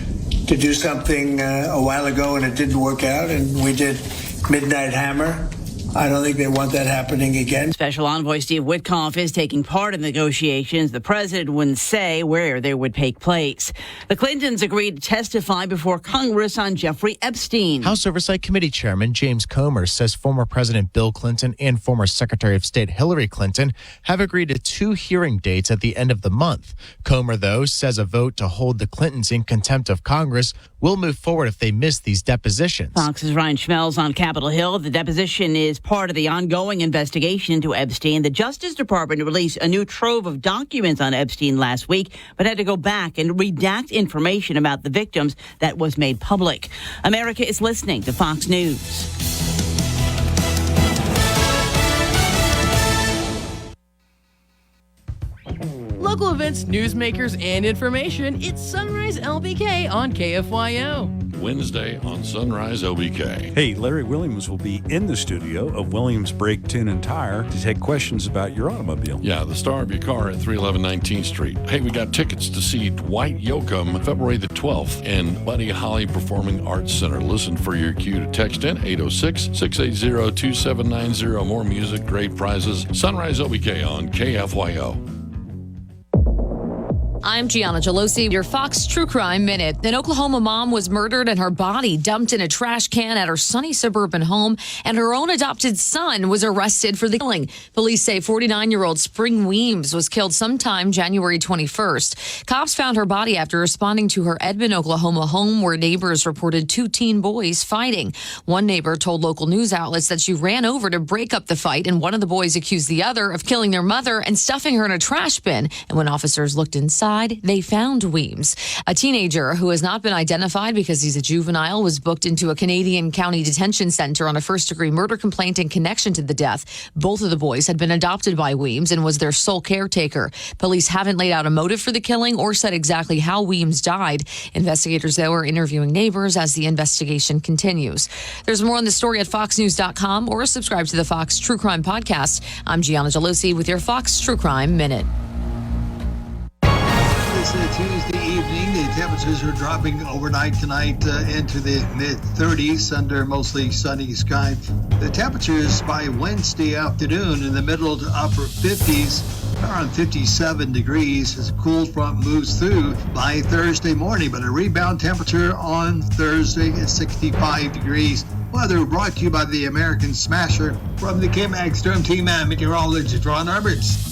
to do something a while ago, and it didn't work out, and we did Midnight Hammer. I don't think they want that happening again. Special Envoy Steve Witkoff is taking part in negotiations. The president wouldn't say where they would take place. The Clintons agreed to testify before Congress on Jeffrey Epstein. House Oversight Committee Chairman James Comer says former President Bill Clinton and former Secretary of State Hillary Clinton have agreed to 2 hearing dates at the end of the month. Comer, though, says a vote to hold the Clintons in contempt of Congress will move forward if they miss these depositions. Fox's Ryan Schmelz on Capitol Hill. The deposition is part of the ongoing investigation into Epstein. The Justice Department released a new trove of documents on Epstein last week, but had to go back and redact information about the victims that was made public. America is listening to Fox News. Local events, newsmakers, and information. It's Sunrise LBK on KFYO. Wednesday on Sunrise LBK. Hey, Larry Williams will be in the studio of Williams Brake Tin and Tire to take questions about your automobile. Yeah, the star of your car at 311 19th Street. Hey, we got tickets to see Dwight Yoakam February the 12th and Buddy Holly Performing Arts Center. Listen for your cue to text in 806-680-2790. More music, great prizes. Sunrise LBK on KFYO. I'm Gianna Gelosi, your Fox True Crime Minute. An Oklahoma mom was murdered and her body dumped in a trash can at her sunny suburban home, and her own adopted son was arrested for the killing. Police say 49-year-old Spring Weems was killed sometime January 21st. Cops found her body after responding to her Edmond, Oklahoma home, where neighbors reported 2 teen boys fighting. One neighbor told local news outlets that she ran over to break up the fight, and one of the boys accused the other of killing their mother and stuffing her in a trash bin. And when officers looked inside, they found Weems. A teenager who has not been identified because he's a juvenile was booked into a Canadian County Detention Center on a first-degree murder complaint in connection to the death. Both of the boys had been adopted by Weems and was their sole caretaker. Police haven't laid out a motive for the killing or said exactly how Weems died. Investigators, though, are interviewing neighbors as the investigation continues. There's more on the story at foxnews.com or subscribe to the Fox True Crime Podcast. I'm Gianna Gelosi with your Fox True Crime Minute. It's Tuesday evening. The temperatures are dropping overnight tonight into the mid-30s under mostly sunny sky. The temperatures by Wednesday afternoon in the middle to upper 50s. around 57 degrees as a cool front moves through by Thursday morning, but a rebound temperature on Thursday at 65 degrees. Weather brought to you by the American Smasher. From the KMAX Storm Team, I'm meteorologist Ron Roberts.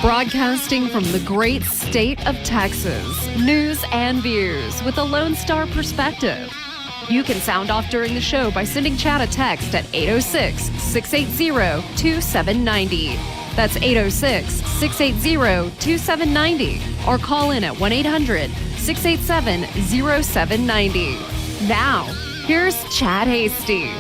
Broadcasting from the great state of Texas, news and views with a Lone Star perspective. You can sound off during the show by sending Chad a text at 806-680-2790. That's 806-680-2790. Or call in at 1-800-687-0790. Now, here's Chad Hasty.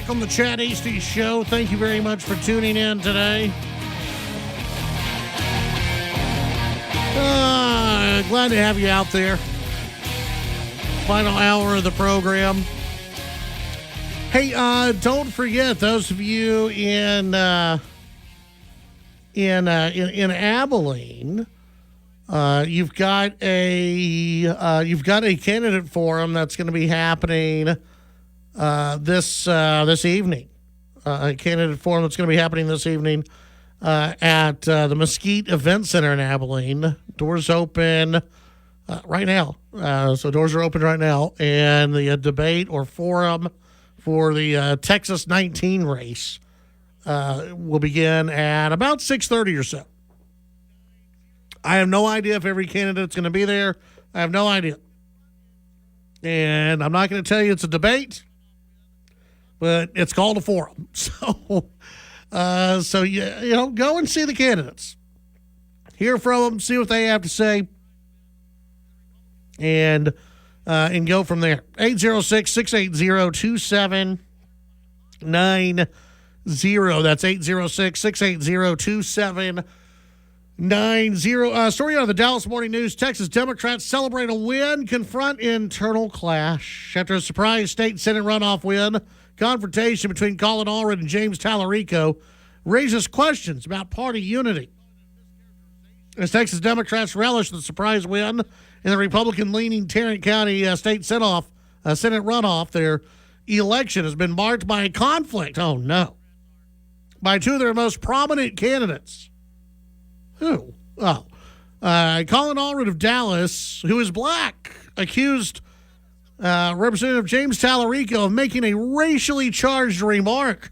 On the Chad Hasty Show. Thank you very much for tuning in today. Glad to have you out there. Final hour of the program. Hey, don't forget those of you in Abilene. You've got a candidate forum that's going to be happening this evening. A candidate forum that's going to be happening this evening at the Mesquite Event Center in Abilene. Doors open right now. So doors are open right now. And the debate or forum for the Texas 19 race will begin at about 6:30 or so. I have no idea if every candidate's going to be there. I have no idea. And I'm not going to tell you it's a debate, but it's called a forum. So go and see the candidates. Hear from them, see what they have to say, and go from there. 806-680-2790. That's 806-680-2790. Story out of the Dallas Morning News. Texas Democrats celebrate a win, confront internal clash. After a surprise state Senate runoff win, confrontation between Colin Allred and James Tallarico raises questions about party unity. As Texas Democrats relish the surprise win in the Republican-leaning Tarrant County state Senate runoff, their election has been marked by a conflict, by two of their most prominent candidates. Who? Colin Allred of Dallas, who is black, accused Representative James Tallarico of making a racially charged remark.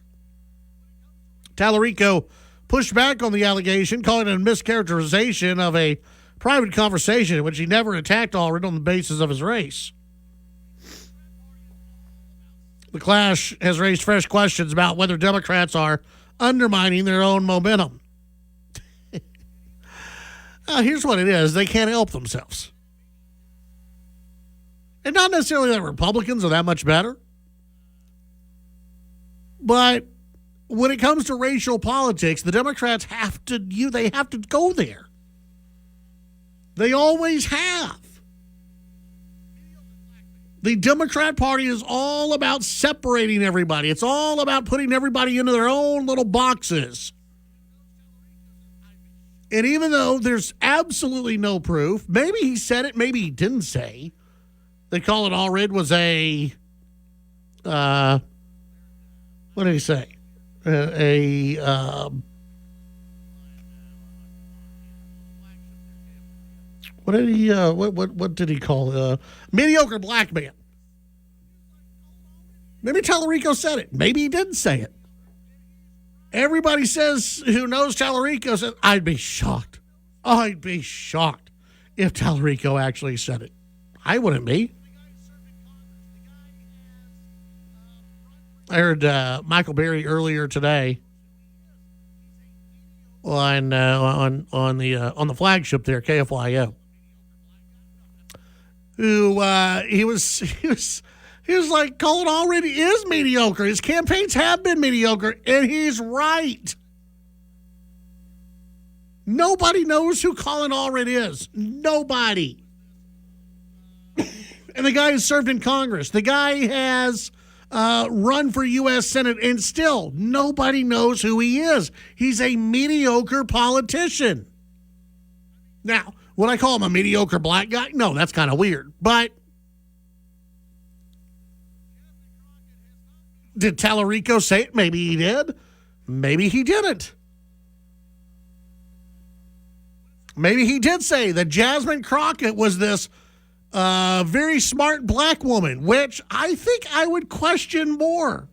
Tallarico pushed back on the allegation, calling it a mischaracterization of a private conversation in which he never attacked Allred on the basis of his race. The clash has raised fresh questions about whether Democrats are undermining their own momentum. Here's what it is. They can't help themselves. And not necessarily that Republicans are that much better. But when it comes to racial politics, the Democrats have to go there. They always have. The Democrat Party is all about separating everybody. It's all about putting everybody into their own little boxes. And even though there's absolutely no proof, maybe he said it, maybe he didn't say, that Colin Allred was what did he say? What did he call mediocre black man? Maybe Tallarico said it. Maybe he didn't say it. Everybody says who knows Tallarico says, I'd be shocked. I'd be shocked if Tallarico actually said it. I wouldn't be. I heard Michael Berry earlier today on the flagship there, KFYO. Who he was like, Colin already is mediocre. His campaigns have been mediocre, and he's right. Nobody knows who Colin Allred is. Nobody. And the guy has served in Congress. The guy has run for U.S. Senate, and still nobody knows who he is. He's a mediocre politician. Now, would I call him a mediocre black guy? No, that's kind of weird. But did Tallarico say it? Maybe he did. Maybe he didn't. Maybe he did say that Jasmine Crockett was this very smart black woman, which I think I would question more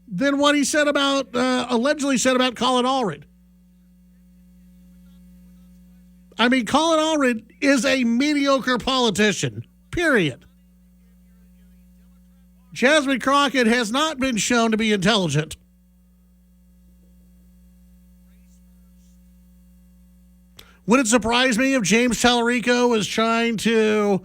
than what he said about, allegedly said about Colin Allred. I mean, Colin Allred is a mediocre politician, period. Jasmine Crockett has not been shown to be intelligent. Would it surprise me if James Tallarico was trying to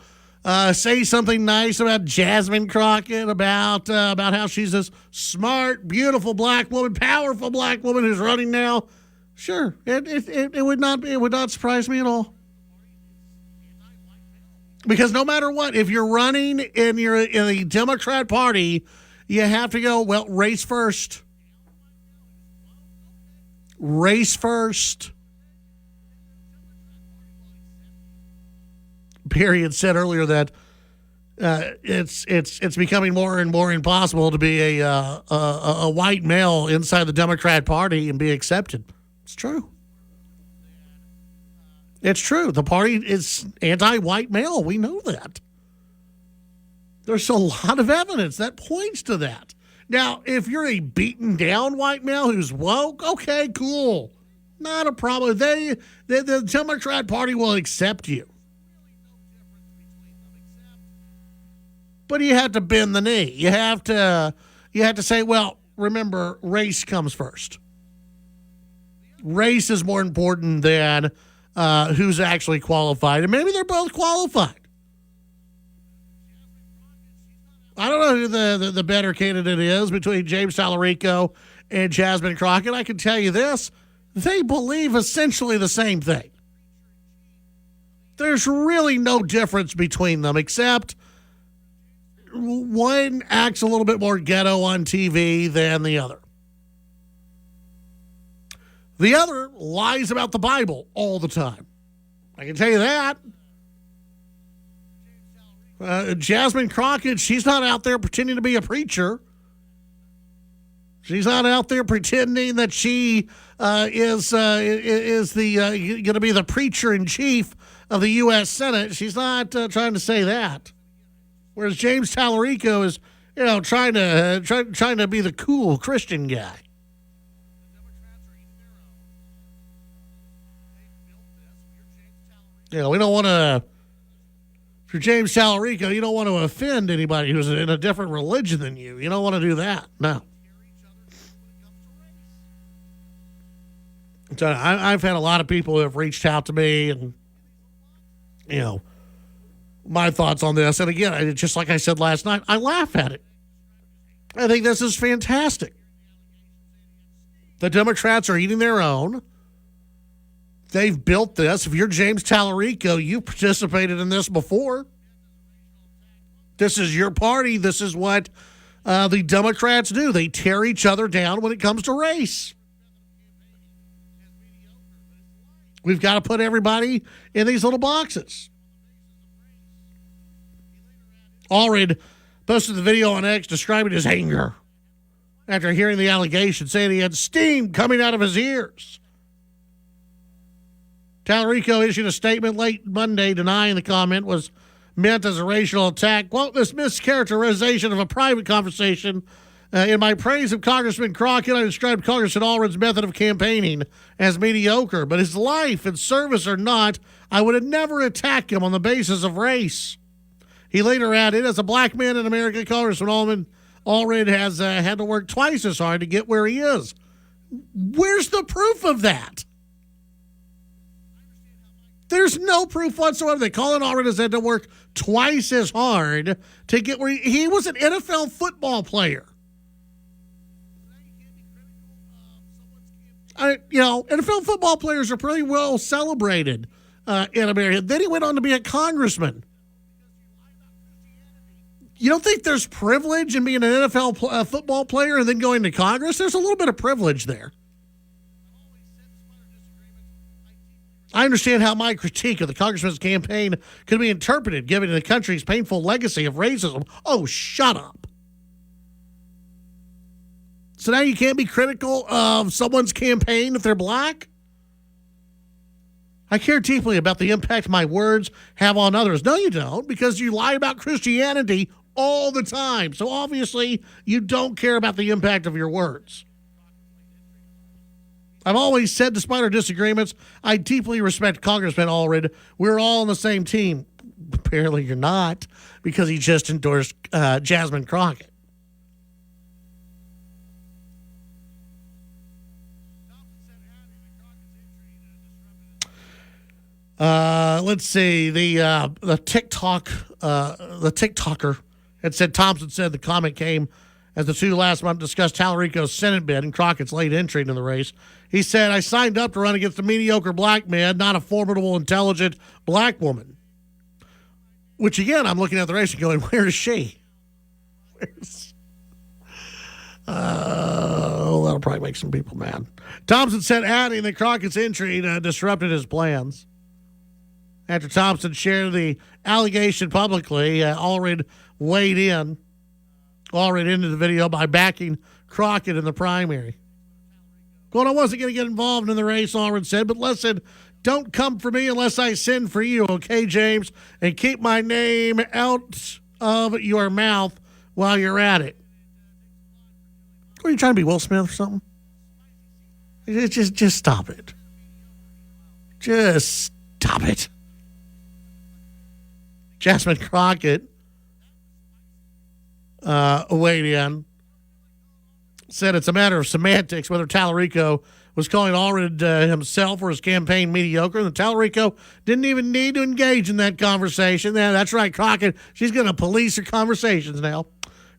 say something nice about Jasmine Crockett, about how she's this smart, beautiful black woman, powerful black woman who's running now? Sure, it would not surprise me at all. Because no matter what, if you're running and you're in the Democrat Party, you have to go, well, race first. Race first. Perry had said earlier that it's becoming more and more impossible to be a white male inside the Democrat Party and be accepted. It's true. It's true. The party is anti-white male. We know that. There's a lot of evidence that points to that. Now, if you're a beaten down white male who's woke, okay, cool. Not a problem. The Democrat Party will accept you. But you have to bend the knee. You have to say, well, remember, race comes first. Race is more important than who's actually qualified. And maybe they're both qualified. I don't know who the better candidate is between James Tallarico and Jasmine Crockett. I can tell you this. They believe essentially the same thing. There's really no difference between them except one acts a little bit more ghetto on TV than the other. The other lies about the Bible all the time. I can tell you that. Jasmine Crockett, she's not out there pretending to be a preacher. She's not out there pretending that she is going to be the preacher in chief of the U.S. Senate. She's not trying to say that. Whereas James Tallarico is, trying to be the cool Christian guy. We don't want to. If you're James Tallarico, you don't want to offend anybody who's in a different religion than you. You don't want to do that. No. So I've had a lot of people who have reached out to me and, my thoughts on this. And again, just like I said last night, I laugh at it. I think this is fantastic. The Democrats are eating their own. They've built this. If you're James Tallarico, you participated in this before. This is your party. This is what the Democrats do. They tear each other down when it comes to race. We've got to put everybody in these little boxes. Allred posted the video on X describing his anger after hearing the allegation, saying he had steam coming out of his ears. Tallarico issued a statement late Monday denying the comment was meant as a racial attack. Quote, this mischaracterization of a private conversation In my praise of Congressman Crockett, I described Congressman Allred's method of campaigning as mediocre, but his life and service or not, I would have never attacked him on the basis of race. He later added, as a black man in America, Congressman Allred has had to work twice as hard to get where he is. Where's the proof of that? There's no proof whatsoever that Colin Allred has had to work twice as hard to get where he was an NFL football player. NFL football players are pretty well celebrated in America. Then he went on to be a congressman. You don't think there's privilege in being an NFL football player and then going to Congress? There's a little bit of privilege there. I understand how my critique of the congressman's campaign could be interpreted given the country's painful legacy of racism. Oh, shut up. So now you can't be critical of someone's campaign if they're black? I care deeply about the impact my words have on others. No, you don't, because you lie about Christianity all the time. So obviously, you don't care about the impact of your words. I've always said, despite our disagreements, I deeply respect Congressman Allred. We're all on the same team. Apparently you're not, because he just endorsed Jasmine Crockett. Let's see. The TikToker had said Thompson said the comment came as the two last month discussed Tallarico's Senate bid and Crockett's late entry into the race. He said, I signed up to run against a mediocre black man, not a formidable, intelligent black woman. Which, again, I'm looking at the race and going, where is she? That'll probably make some people mad. Thompson said, adding that Crockett's entry disrupted his plans. After Thompson shared the allegation publicly, Allred weighed in. Allred ended the video by backing Crockett in the primary. Well, I wasn't going to get involved in the race, Allred said, but listen, don't come for me unless I send for you, okay, James? And keep my name out of your mouth while you're at it. Are you trying to be Will Smith or something? Just stop it. Just stop it. Jasmine Crockett weighed in, said it's a matter of semantics whether Tallarico was calling Allred himself or his campaign mediocre, and Tallarico didn't even need to engage in that conversation. Yeah, that's right, Crockett. She's going to police her conversations now.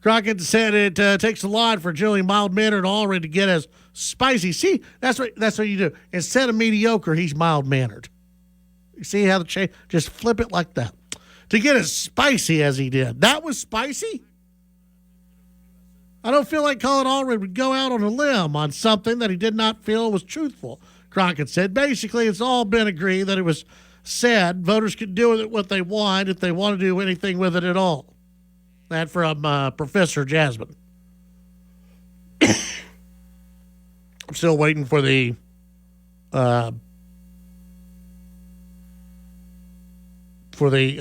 Crockett said it takes a lot for Julie mild-mannered Allred to get as spicy. See, that's what you do. Instead of mediocre, he's mild-mannered. You see how the change? Just flip it like that. To get as spicy as he did. That was spicy? I don't feel like Colin Allred would go out on a limb on something that he did not feel was truthful, Crockett said. Basically, it's all been agreed that it was said. Voters can do with it what they want if they want to do anything with it at all. That from Professor Jasmine. I'm still waiting for the very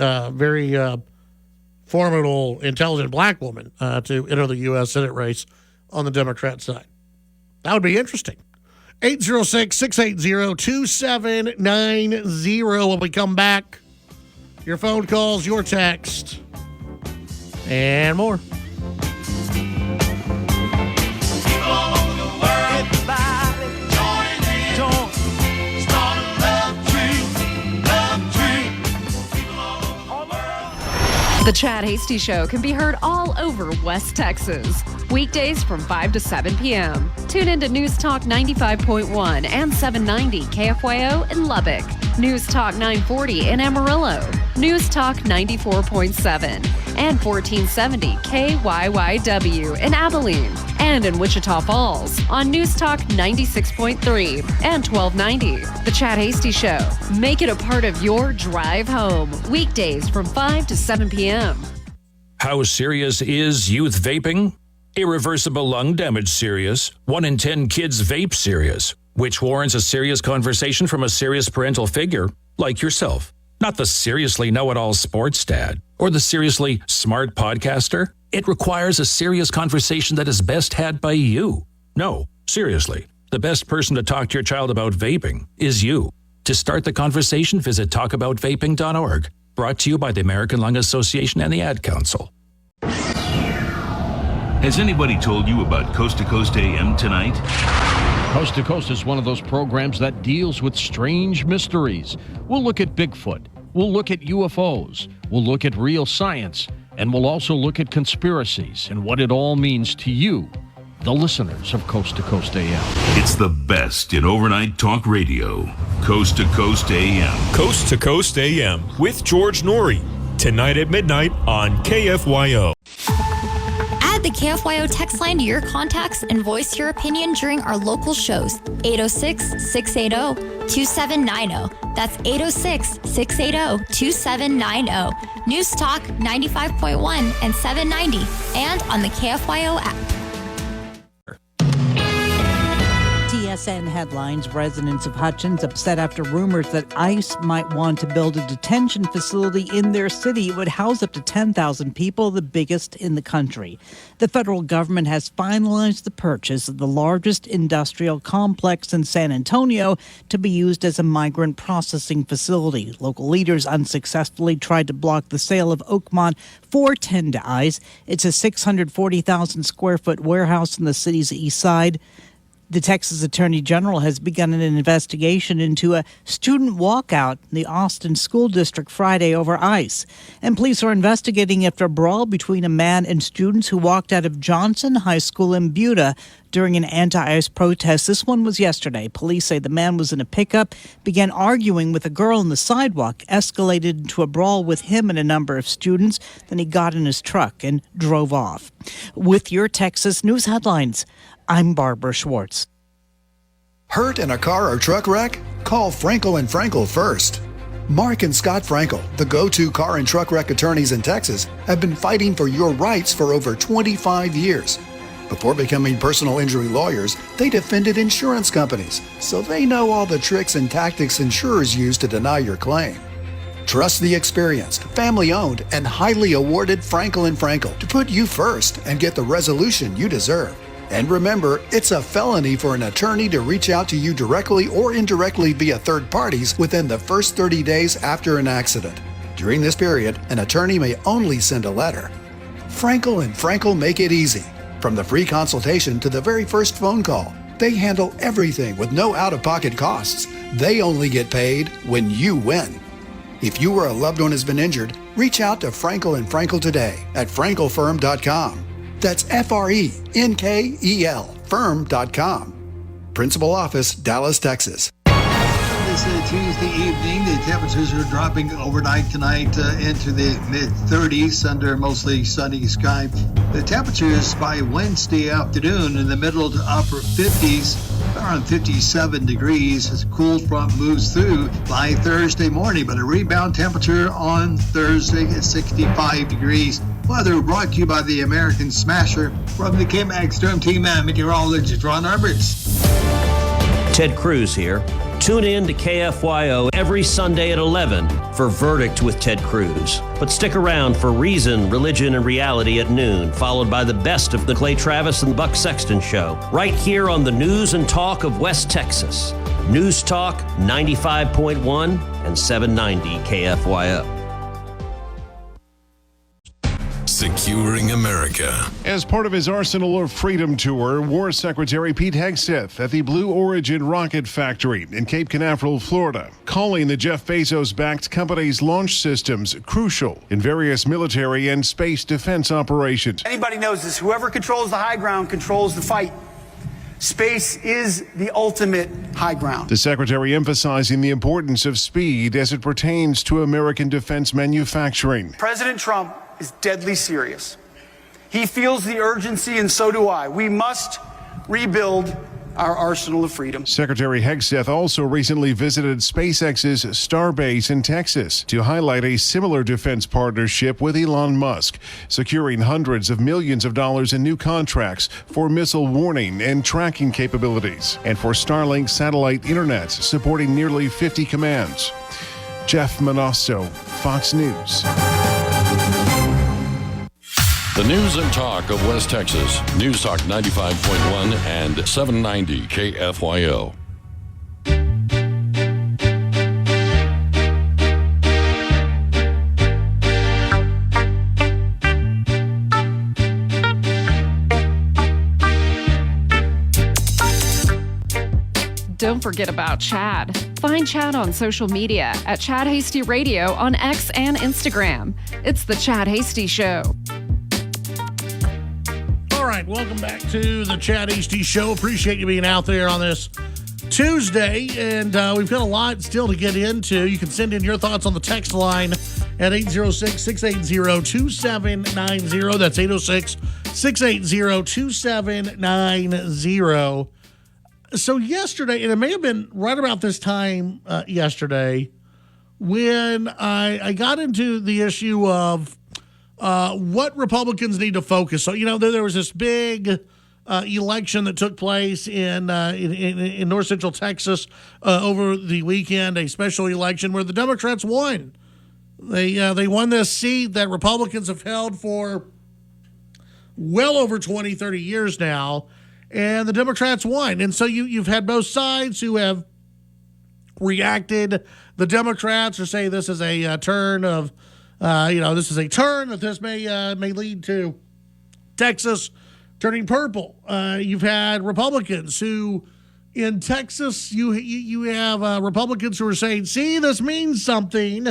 formidable, intelligent black woman to enter the U.S. Senate race on the Democrat side. That would be interesting. 806-680-2790 when we come back. Your phone calls, your text, and more. The Chad Hasty Show can be heard all over West Texas. Weekdays from 5 to 7 p.m. Tune in to News Talk 95.1 and 790 KFYO in Lubbock. News Talk 940 in Amarillo. News Talk 94.7 and 1470 KYYW in Abilene. And in Wichita Falls on News Talk 96.3 and 1290. The Chad Hasty Show. Make it a part of your drive home. Weekdays from 5 to 7 p.m. How serious is youth vaping? Irreversible lung damage serious. 1 in 10 kids vape serious, which warrants a serious conversation from a serious parental figure like yourself. Not the seriously know-it-all sports dad or the seriously smart podcaster. It requires a serious conversation that is best had by you. No, seriously, the best person to talk to your child about vaping is you. To start the conversation, visit talkaboutvaping.org. Brought to you by the American Lung Association and the Ad Council. Has anybody told you about Coast to Coast AM tonight? Coast to Coast is one of those programs that deals with strange mysteries. We'll look at Bigfoot. We'll look at UFOs. We'll look at real science. And we'll also look at conspiracies and what it all means to you, the listeners of Coast to Coast AM. It's the best in overnight talk radio. Coast to Coast AM. Coast to Coast AM with George Norrie. Tonight at midnight on KFYO. Add the KFYO text line to your contacts and voice your opinion during our local shows. 806-680-2790. That's 806-680-2790. News Talk 95.1 and 790. And on the KFYO app. TSN headlines: residents of Hutchins upset after rumors that ICE might want to build a detention facility in their city. It would house up to 10,000 people, the biggest in the country. The federal government has finalized the purchase of the largest industrial complex in San Antonio to be used as a migrant processing facility. Local leaders unsuccessfully tried to block the sale of Oakmont 410 to ICE. It's a 640,000 square foot warehouse on the city's east side. The Texas Attorney General has begun an investigation into a student walkout in the Austin School District Friday over ICE. And police are investigating after a brawl between a man and students who walked out of Johnson High School in Buda during an anti-ICE protest. This one was yesterday. Police say the man was in a pickup, began arguing with a girl on the sidewalk, escalated into a brawl with him and a number of students. Then he got in his truck and drove off. With your Texas news headlines, I'm Barbara Schwartz. Hurt in a car or truck wreck? Call Frankel & Frankel first. Mark and Scott Frankel, the go-to car and truck wreck attorneys in Texas, have been fighting for your rights for over 25 years. Before becoming personal injury lawyers, they defended insurance companies, so they know all the tricks and tactics insurers use to deny your claim. Trust the experienced, family-owned, and highly awarded Frankel & Frankel to put you first and get the resolution you deserve. And remember, it's a felony for an attorney to reach out to you directly or indirectly via third parties within the first 30 days after an accident. During this period, an attorney may only send a letter. Frankel & Frankel make it easy. From the free consultation to the very first phone call, they handle everything with no out-of-pocket costs. They only get paid when you win. If you or a loved one has been injured, reach out to Frankel & Frankel today at frankelfirm.com. That's FRENKEL firm.com. Principal Office, Dallas, Texas. This Tuesday evening, the temperatures are dropping overnight tonight into the mid-30s under mostly sunny sky. The temperatures by Wednesday afternoon in the middle to upper 50s, around 57 degrees as a cool front moves through by Thursday morning. But a rebound temperature on Thursday at 65 degrees. Weather brought to you by the American Smasher from the KMAX Storm Team meteorologist Ron Roberts. Ted Cruz here. Tune in to KFYO every Sunday at 11 for Verdict with Ted Cruz. But stick around for Reason, Religion, and Reality at noon, followed by the best of the Clay Travis and Buck Sexton Show, right here on the News and Talk of West Texas. News Talk 95.1 and 790 KFYO. Securing America. As part of his Arsenal of Freedom tour, War Secretary Pete Hegseth at the Blue Origin rocket factory in Cape Canaveral, Florida, calling the Jeff Bezos-backed company's launch systems crucial in various military and space defense operations. Anybody knows this. Whoever controls the high ground controls the fight. Space is the ultimate high ground. The secretary emphasizing the importance of speed as it pertains to American defense manufacturing. President Trump is deadly serious. He feels the urgency, and so do I. We must rebuild our arsenal of freedom. Secretary Hegseth also recently visited SpaceX's Starbase in Texas to highlight a similar defense partnership with Elon Musk, securing hundreds of millions of dollars in new contracts for missile warning and tracking capabilities, and for Starlink satellite internet supporting nearly 50 commands. Jeff Manasso, Fox News. The news and talk of West Texas. News Talk 95.1 and 790 KFYO. Don't forget about Chad. Find Chad on social media at Chad Hasty Radio on X and Instagram. It's The Chad Hasty Show. All right, welcome back to The Chad Hasty Show. Appreciate you being out there on this Tuesday, and we've got a lot still to get into. You can send in your thoughts on the text line at 806-680-2790. That's 806-680-2790. So yesterday, and it may have been right about this time yesterday, when I got into the issue of what Republicans need to focus on. You know, there was this big election that took place in North Central Texas over the weekend, a special election where the Democrats won. They won this seat that Republicans have held for well over 20, 30 years now. And the Democrats won. And so you've had both sides who have reacted. The Democrats are saying this is a turn of, this is a turn that this may lead to Texas turning purple. You've had Republicans who, in Texas, you have Republicans who are saying, see, this means something.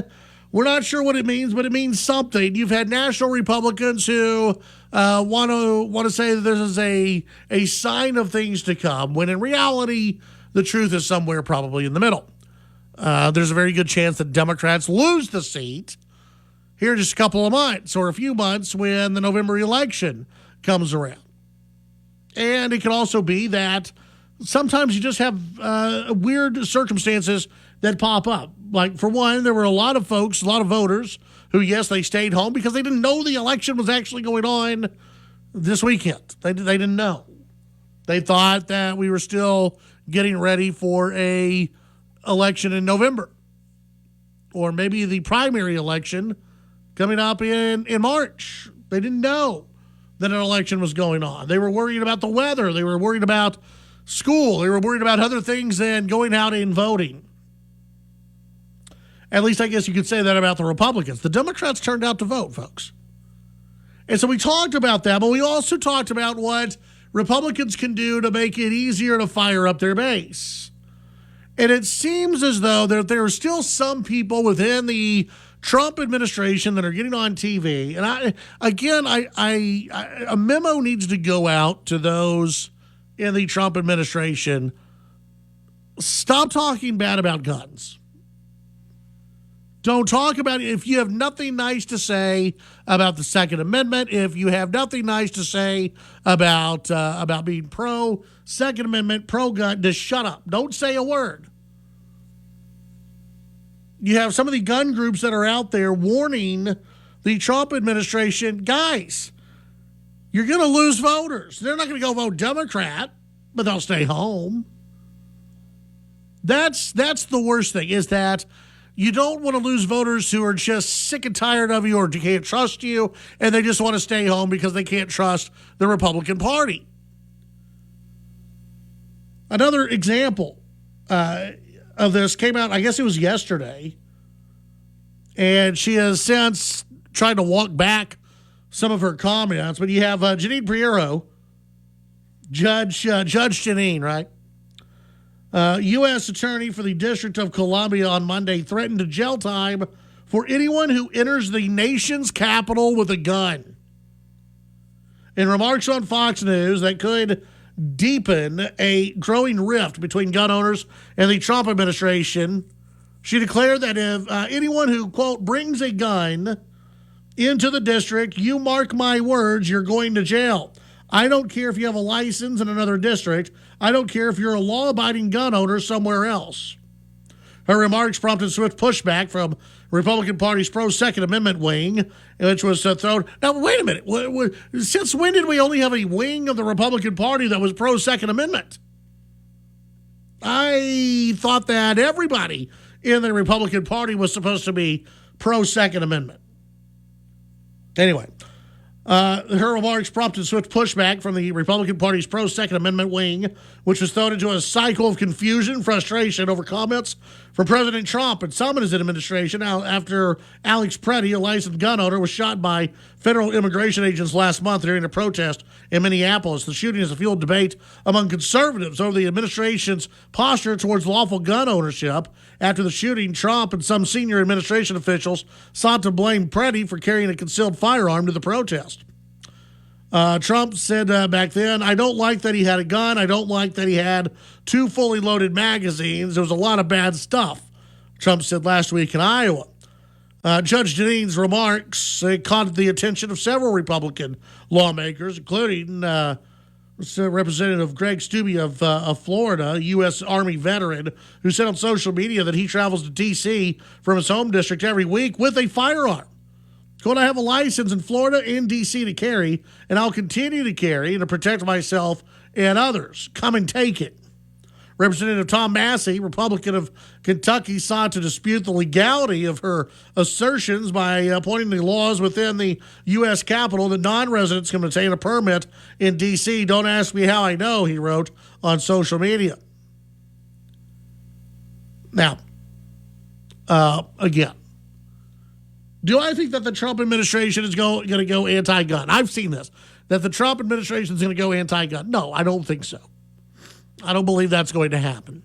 We're not sure what it means, but it means something. You've had national Republicans who want to say that this is a sign of things to come, when in reality, the truth is somewhere probably in the middle. There's a very good chance that Democrats lose the seat here in just a couple of months or a few months when the November election comes around. And it can also be that sometimes you just have weird circumstances that pop up. Like, for one, there were a lot of folks, a lot of voters who, yes, they stayed home because they didn't know the election was actually going on this weekend. They didn't know. They thought that we were still getting ready for a election in November, or maybe the primary election coming up in March. They didn't know that an election was going on. They were worried about the weather. They were worried about school. They were worried about other things than going out and voting. At least I guess you could say that about the Republicans. The Democrats turned out to vote, folks. And so we talked about that, but we also talked about what Republicans can do to make it easier to fire up their base. And it seems as though there are still some people within the Trump administration that are getting on TV. And a memo needs to go out to those in the Trump administration. Stop talking bad about guns. Don't talk about it. If you have nothing nice to say about the Second Amendment, if you have nothing nice to say about being pro-Second Amendment, pro-gun, just shut up. Don't say a word. You have some of the gun groups that are out there warning the Trump administration, guys, you're going to lose voters. They're not going to go vote Democrat, but they'll stay home. That's the worst thing, is that you don't want to lose voters who are just sick and tired of you or can't trust you, and they just want to stay home because they can't trust the Republican Party. Another example of this came out, I guess it was yesterday, and she has since tried to walk back some of her comments, but you have Janine Priero, Judge Janine, right? U.S. Attorney for the District of Columbia on Monday threatened to jail time for anyone who enters the nation's capital with a gun. In remarks on Fox News that could deepen a growing rift between gun owners and the Trump administration, she declared that if anyone who, quote, brings a gun into the district, you mark my words, you're going to jail. I don't care if you have a license in another district. I don't care if you're a law-abiding gun owner somewhere else. Her remarks prompted swift pushback from Republican Party's pro-Second Amendment wing, which was thrown. Now, wait a minute. Since when did we only have a wing of the Republican Party that was pro-Second Amendment? I thought that everybody in the Republican Party was supposed to be pro-Second Amendment. Anyway, Her remarks prompted swift pushback from the Republican Party's pro-Second Amendment wing, which was thrown into a cycle of confusion and frustration over comments from President Trump and some in his administration after Alex Preddy, a licensed gun owner, was shot by federal immigration agents last month during a protest in Minneapolis. The shooting has fueled debate among conservatives over the administration's posture towards lawful gun ownership. After the shooting, Trump and some senior administration officials sought to blame Preddy for carrying a concealed firearm to the protest. Trump said back then, "I don't like that he had a gun. I don't like that he had 2 fully loaded magazines. There was a lot of bad stuff," Trump said last week in Iowa. Judge Jeanine's remarks caught the attention of several Republican lawmakers, including Representative Greg Steube of Florida, a U.S. Army veteran, who said on social media that he travels to D.C. from his home district every week with a firearm. "Quote, I have a license in Florida and D.C. to carry, and I'll continue to carry to protect myself and others. Come and take it." Representative Tom Massey, Republican of Kentucky, sought to dispute the legality of her assertions by pointing to laws within the U.S. Capitol that non-residents can obtain a permit in D.C. "Don't ask me how I know," he wrote on social media. Now, again, do I think that the Trump administration is going to go anti-gun? I've seen this, that the Trump administration is going to go anti-gun. No, I don't think so. I don't believe that's going to happen.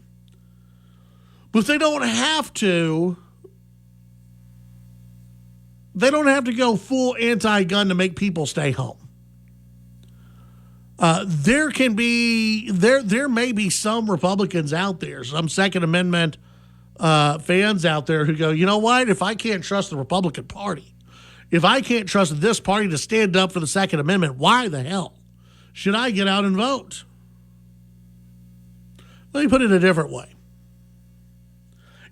But they don't have to. They don't have to go full anti-gun to make people stay home. There may be some Republicans out there, some Second Amendment fans out there who go, you know what? If I can't trust the Republican Party, if I can't trust this party to stand up for the Second Amendment, why the hell should I get out and vote? Let me put it a different way.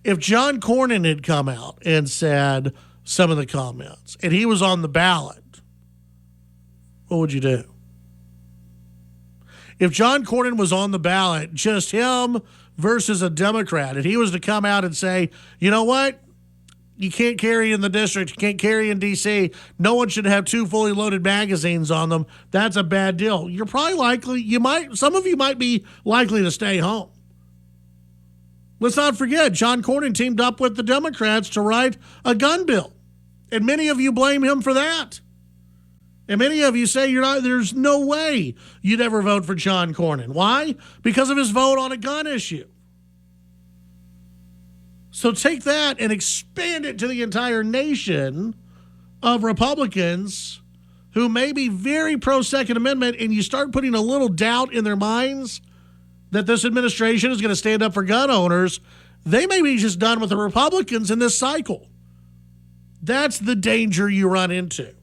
If John Cornyn had come out and said some of the comments and he was on the ballot, what would you do? If John Cornyn was on the ballot, just him versus a Democrat, and he was to come out and say, you know what? You can't carry in the district. You can't carry in D.C. No one should have 2 fully loaded magazines on them. That's a bad deal. You're probably likely, some of you might be likely to stay home. Let's not forget, John Cornyn teamed up with the Democrats to write a gun bill. And many of you blame him for that. And many of you say there's no way you'd ever vote for John Cornyn. Why? Because of his vote on a gun issue. So take that and expand it to the entire nation of Republicans who may be very pro-Second Amendment, and you start putting a little doubt in their minds that this administration is going to stand up for gun owners. They may be just done with the Republicans in this cycle. That's the danger you run into.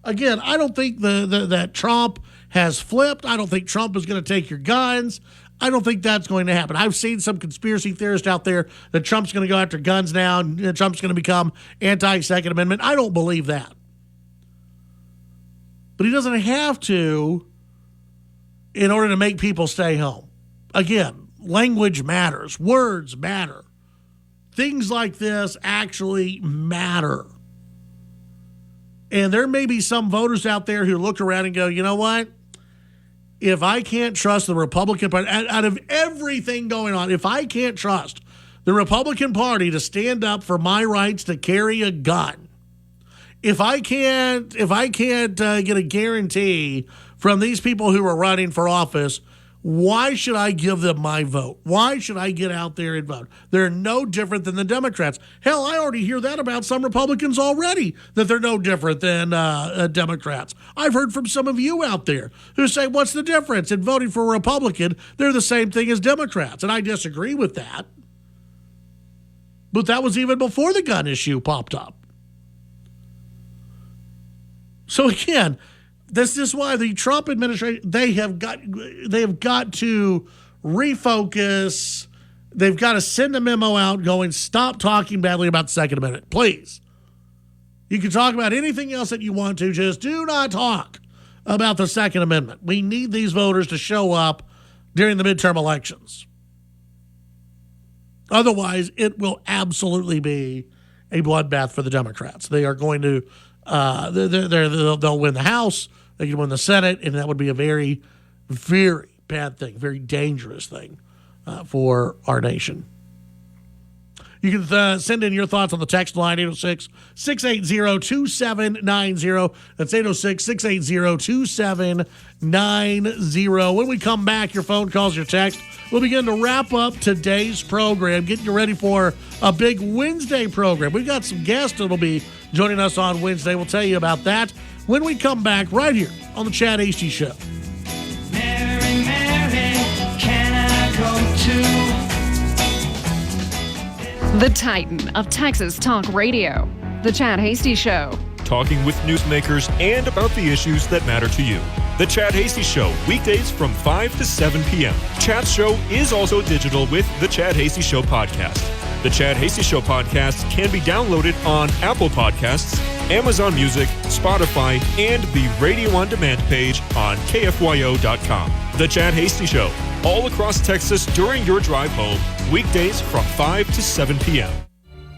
Again, I don't think that Trump has flipped. I don't think Trump is going to take your guns. I don't think that's going to happen. I've seen some conspiracy theorists out there that Trump's going to go after guns now and Trump's going to become anti-Second Amendment. I don't believe that. But he doesn't have to in order to make people stay home. Again, language matters. Words matter. Things like this actually matter. And there may be some voters out there who look around and go, you know what? If I can't trust the Republican Party, out of everything going on, if I can't trust the Republican Party to stand up for my rights to carry a gun, if I can't get a guarantee from these people who are running for office, why should I give them my vote? Why should I get out there and vote? They're no different than the Democrats. Hell, I already hear that about some Republicans already, that they're no different than Democrats. I've heard from some of you out there who say, what's the difference in voting for a Republican? They're the same thing as Democrats, and I disagree with that. But that was even before the gun issue popped up. So again, this is why the Trump administration, they have got to refocus. They've got to send a memo out going, stop talking badly about the Second Amendment, please. You can talk about anything else that you want to, just do not talk about the Second Amendment. We need these voters to show up during the midterm elections. Otherwise, it will absolutely be a bloodbath for the Democrats. They are going to they'll win the House, they can win the Senate, and that would be a very, very bad thing, very dangerous thing for our nation. You can send in your thoughts on the text line, 806-680-2790. That's 806-680-2790. When we come back, your phone calls, your text, we'll begin to wrap up today's program, getting you ready for a big Wednesday program. We've got some guests that will be joining us on Wednesday. We'll tell you about that when we come back right here on the Chad Hasty Show. Mary, Mary, can I go to... The Titan of Texas Talk Radio, The Chad Hasty Show. Talking with newsmakers and about the issues that matter to you. The Chad Hasty Show, weekdays from 5 to 7 p.m. Chad's show is also digital with the Chad Hasty Show podcast. The Chad Hasty Show podcast can be downloaded on Apple Podcasts, Amazon Music, Spotify, and the Radio On Demand page on KFYO.com. The Chad Hasty Show, all across Texas during your drive home, weekdays from 5 to 7 p.m.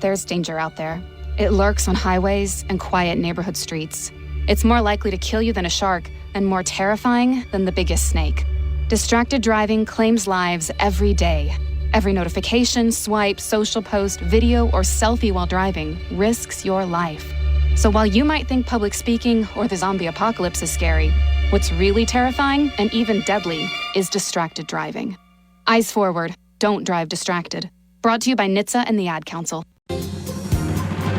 There's danger out there. It lurks on highways and quiet neighborhood streets. It's more likely to kill you than a shark and more terrifying than the biggest snake. Distracted driving claims lives every day. Every notification, swipe, social post, video, or selfie while driving risks your life. So while you might think public speaking or the zombie apocalypse is scary, what's really terrifying and even deadly is distracted driving. Eyes forward, don't drive distracted. Brought to you by NHTSA and the Ad Council.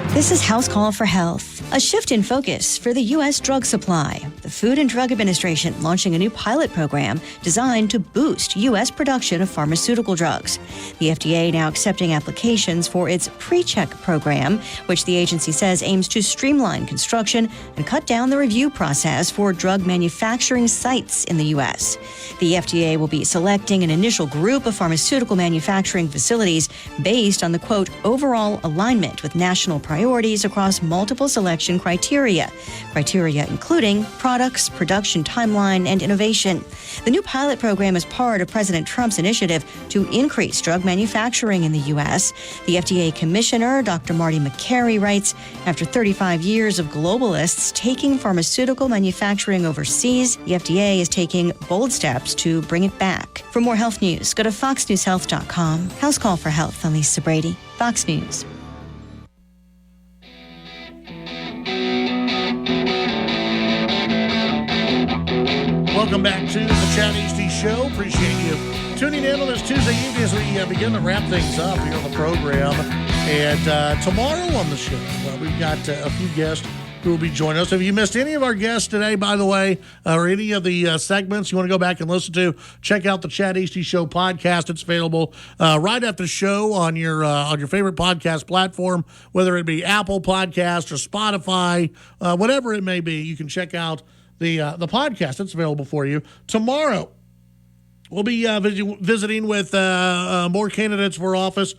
This is House Call for Health, a shift in focus for the U.S. drug supply. The Food and Drug Administration launching a new pilot program designed to boost U.S. production of pharmaceutical drugs. The FDA now accepting applications for its PreCheck program, which the agency says aims to streamline construction and cut down the review process for drug manufacturing sites in the U.S. The FDA will be selecting an initial group of pharmaceutical manufacturing facilities based on the, quote, overall alignment with national priorities across multiple selection criteria including products, production timeline, and innovation. The new pilot program is part of President Trump's initiative to increase drug manufacturing in the U.S. The FDA Commissioner, Dr. Marty McCary, writes, after 35 years of globalists taking pharmaceutical manufacturing overseas, the FDA is taking bold steps to bring it back. For more health news, go to foxnewshealth.com. House Call for Health. I'm Lisa Brady, Fox News. Welcome back to the Chad Hasty Show. Appreciate you tuning in on this Tuesday evening as we begin to wrap things up here on the program. And tomorrow on the show, we've got a few guests who will be joining us. If you missed any of our guests today, by the way, or any of the segments you want to go back and listen to, check out the Chad Hasty Show podcast. It's available right after the show on your favorite podcast platform, whether it be Apple Podcast or Spotify, whatever it may be. You can check out the podcast that's available for you. Tomorrow, we'll be visiting with more candidates for office,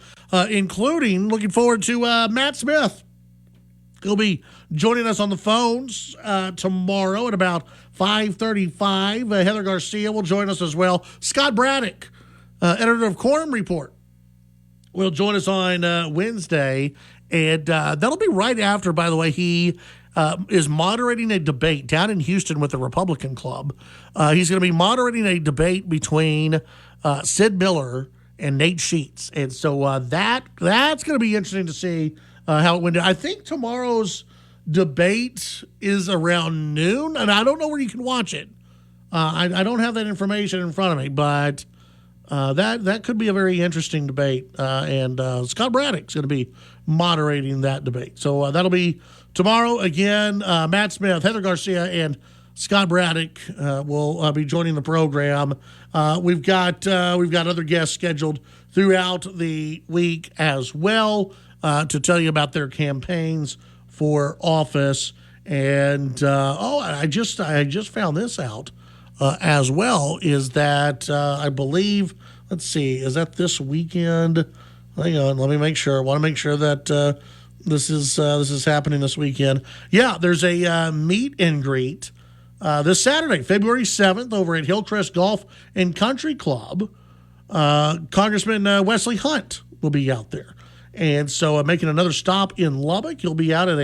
including looking forward to Matt Smith. He'll be joining us on the phones tomorrow at about 5:35. Heather Garcia will join us as well. Scott Braddock, editor of Quorum Report, will join us on Wednesday. And that'll be right after, by the way, he is moderating a debate down in Houston with the Republican Club. He's going to be moderating a debate between Sid Miller and Nate Sheets. And so that's going to be interesting to see how it went down. I think tomorrow's debate is around noon, and I don't know where you can watch it. I don't have that information in front of me, but that could be a very interesting debate. And Scott Braddock's going to be moderating that debate. So that'll be tomorrow. Again, Matt Smith, Heather Garcia, and Scott Braddock will be joining the program. We've got other guests scheduled throughout the week as well to tell you about their campaigns for office. And I just found this out as well. Is that I believe? Let's see. Is that this weekend? Hang on. Let me make sure. I want to make sure that this is happening this weekend. Yeah, there's a meet and greet this Saturday, February 7th, over at Hillcrest Golf and Country Club. Congressman Wesley Hunt will be out there. And so making another stop in Lubbock. He'll be out at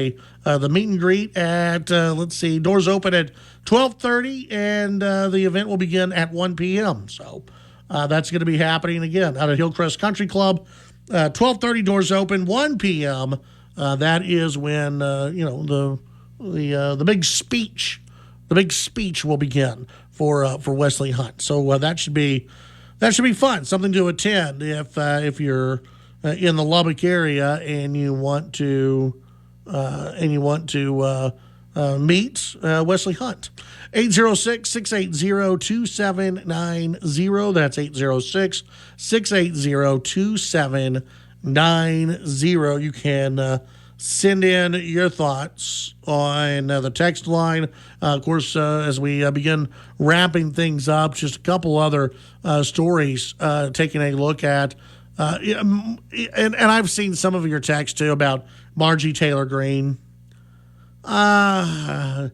the meet and greet at, doors open at 12:30, and the event will begin at 1 p.m. So that's going to be happening again out at Hillcrest Country Club. 12:30 doors open, 1 p.m. That is when the big speech will begin for Wesley Hunt. So that should be fun, something to attend if you're in the Lubbock area and you want to meet Wesley Hunt. 806-680-2790. That's 806-680-2790. You can send in your thoughts on the text line. Of course, as we begin wrapping things up, just a couple other stories taking a look at. And I've seen some of your texts, too, about Margie Taylor Greene. I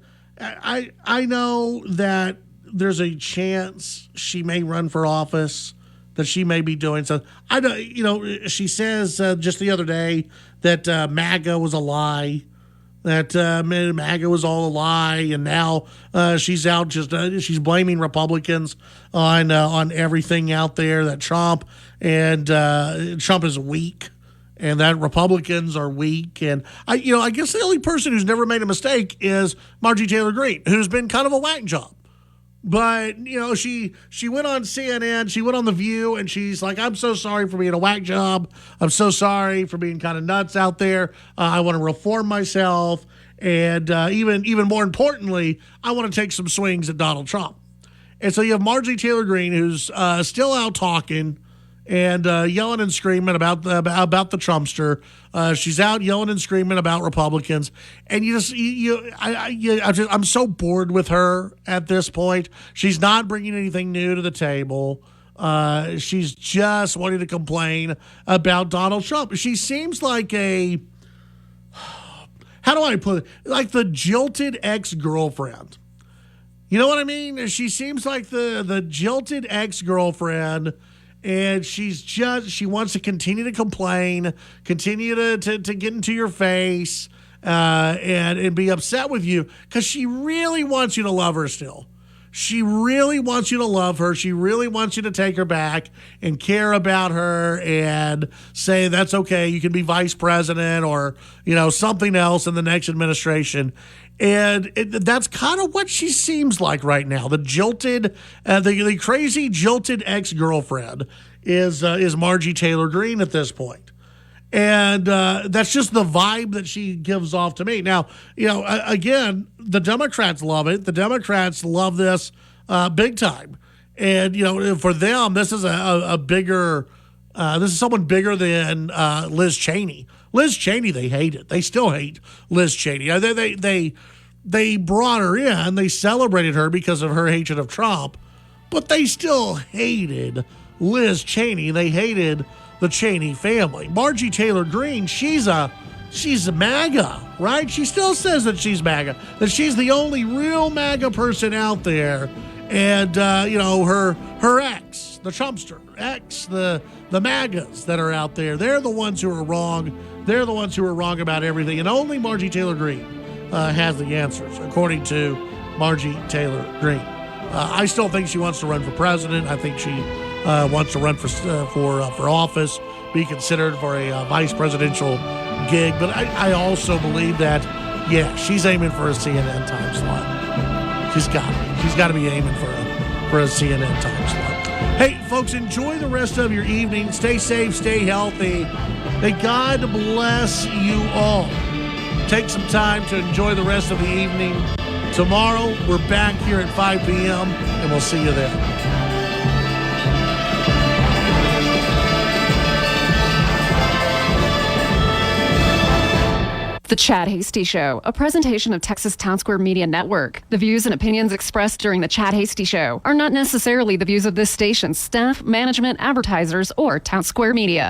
know that there's a chance she may run for office, that she may be doing so. I know, she says just the other day that MAGA was a lie, that MAGA was all a lie, and now she's out she's blaming Republicans on everything out there, that Trump is weak, and that Republicans are weak. And I guess the only person who's never made a mistake is Margie Taylor Greene, who's been kind of a whack job. But, she went on CNN, she went on The View, and she's like, I'm so sorry for being a whack job. I'm so sorry for being kind of nuts out there. I want to reform myself. And even more importantly, I want to take some swings at Donald Trump. And so you have Margie Taylor Greene, who's still out talking and yelling and screaming about the Trumpster. She's out yelling and screaming about Republicans, and I'm so bored with her at this point. She's not bringing anything new to the table. She's just wanting to complain about Donald Trump. She seems like how do I put it? Like the jilted ex-girlfriend. You know what I mean? She seems like the jilted ex-girlfriend. And she wants to continue to complain, continue to get into your face, and be upset with you, because she really wants you to love her still. She really wants you to love her. She really wants you to take her back and care about her and say, that's okay, you can be vice president or, something else in the next administration. And that's kind of what she seems like right now. The jilted, the crazy jilted ex-girlfriend is Margie Taylor Greene at this point. And that's just the vibe that she gives off to me. Now, again, the Democrats love it. The Democrats love this big time. And, for them, this is a bigger, this is someone bigger than Liz Cheney. Liz Cheney, they hate it. They still hate Liz Cheney. They brought her in. They celebrated her because of her hatred of Trump, but they still hated Liz Cheney. They hated the Cheney family. Margie Taylor Greene, she's a MAGA, right? She still says that she's MAGA, that she's the only real MAGA person out there. And, her ex, the Trumpster, the MAGAs that are out there, they're the ones who are wrong. They're the ones who are wrong about everything. And only Margie Taylor Greene has the answers, according to Margie Taylor Greene. I still think she wants to run for president. I think she wants to run for office, be considered for a vice presidential gig. But I also believe that, she's aiming for a CNN time slot. She's got to be aiming for a CNN time slot. Hey, folks, enjoy the rest of your evening. Stay safe, stay healthy. May God bless you all. Take some time to enjoy the rest of the evening. Tomorrow, we're back here at 5 p.m., and we'll see you then. The Chad Hasty Show, a presentation of Texas Town Square Media Network. The views and opinions expressed during the Chad Hasty Show are not necessarily the views of this station's staff, management, advertisers, or Town Square Media.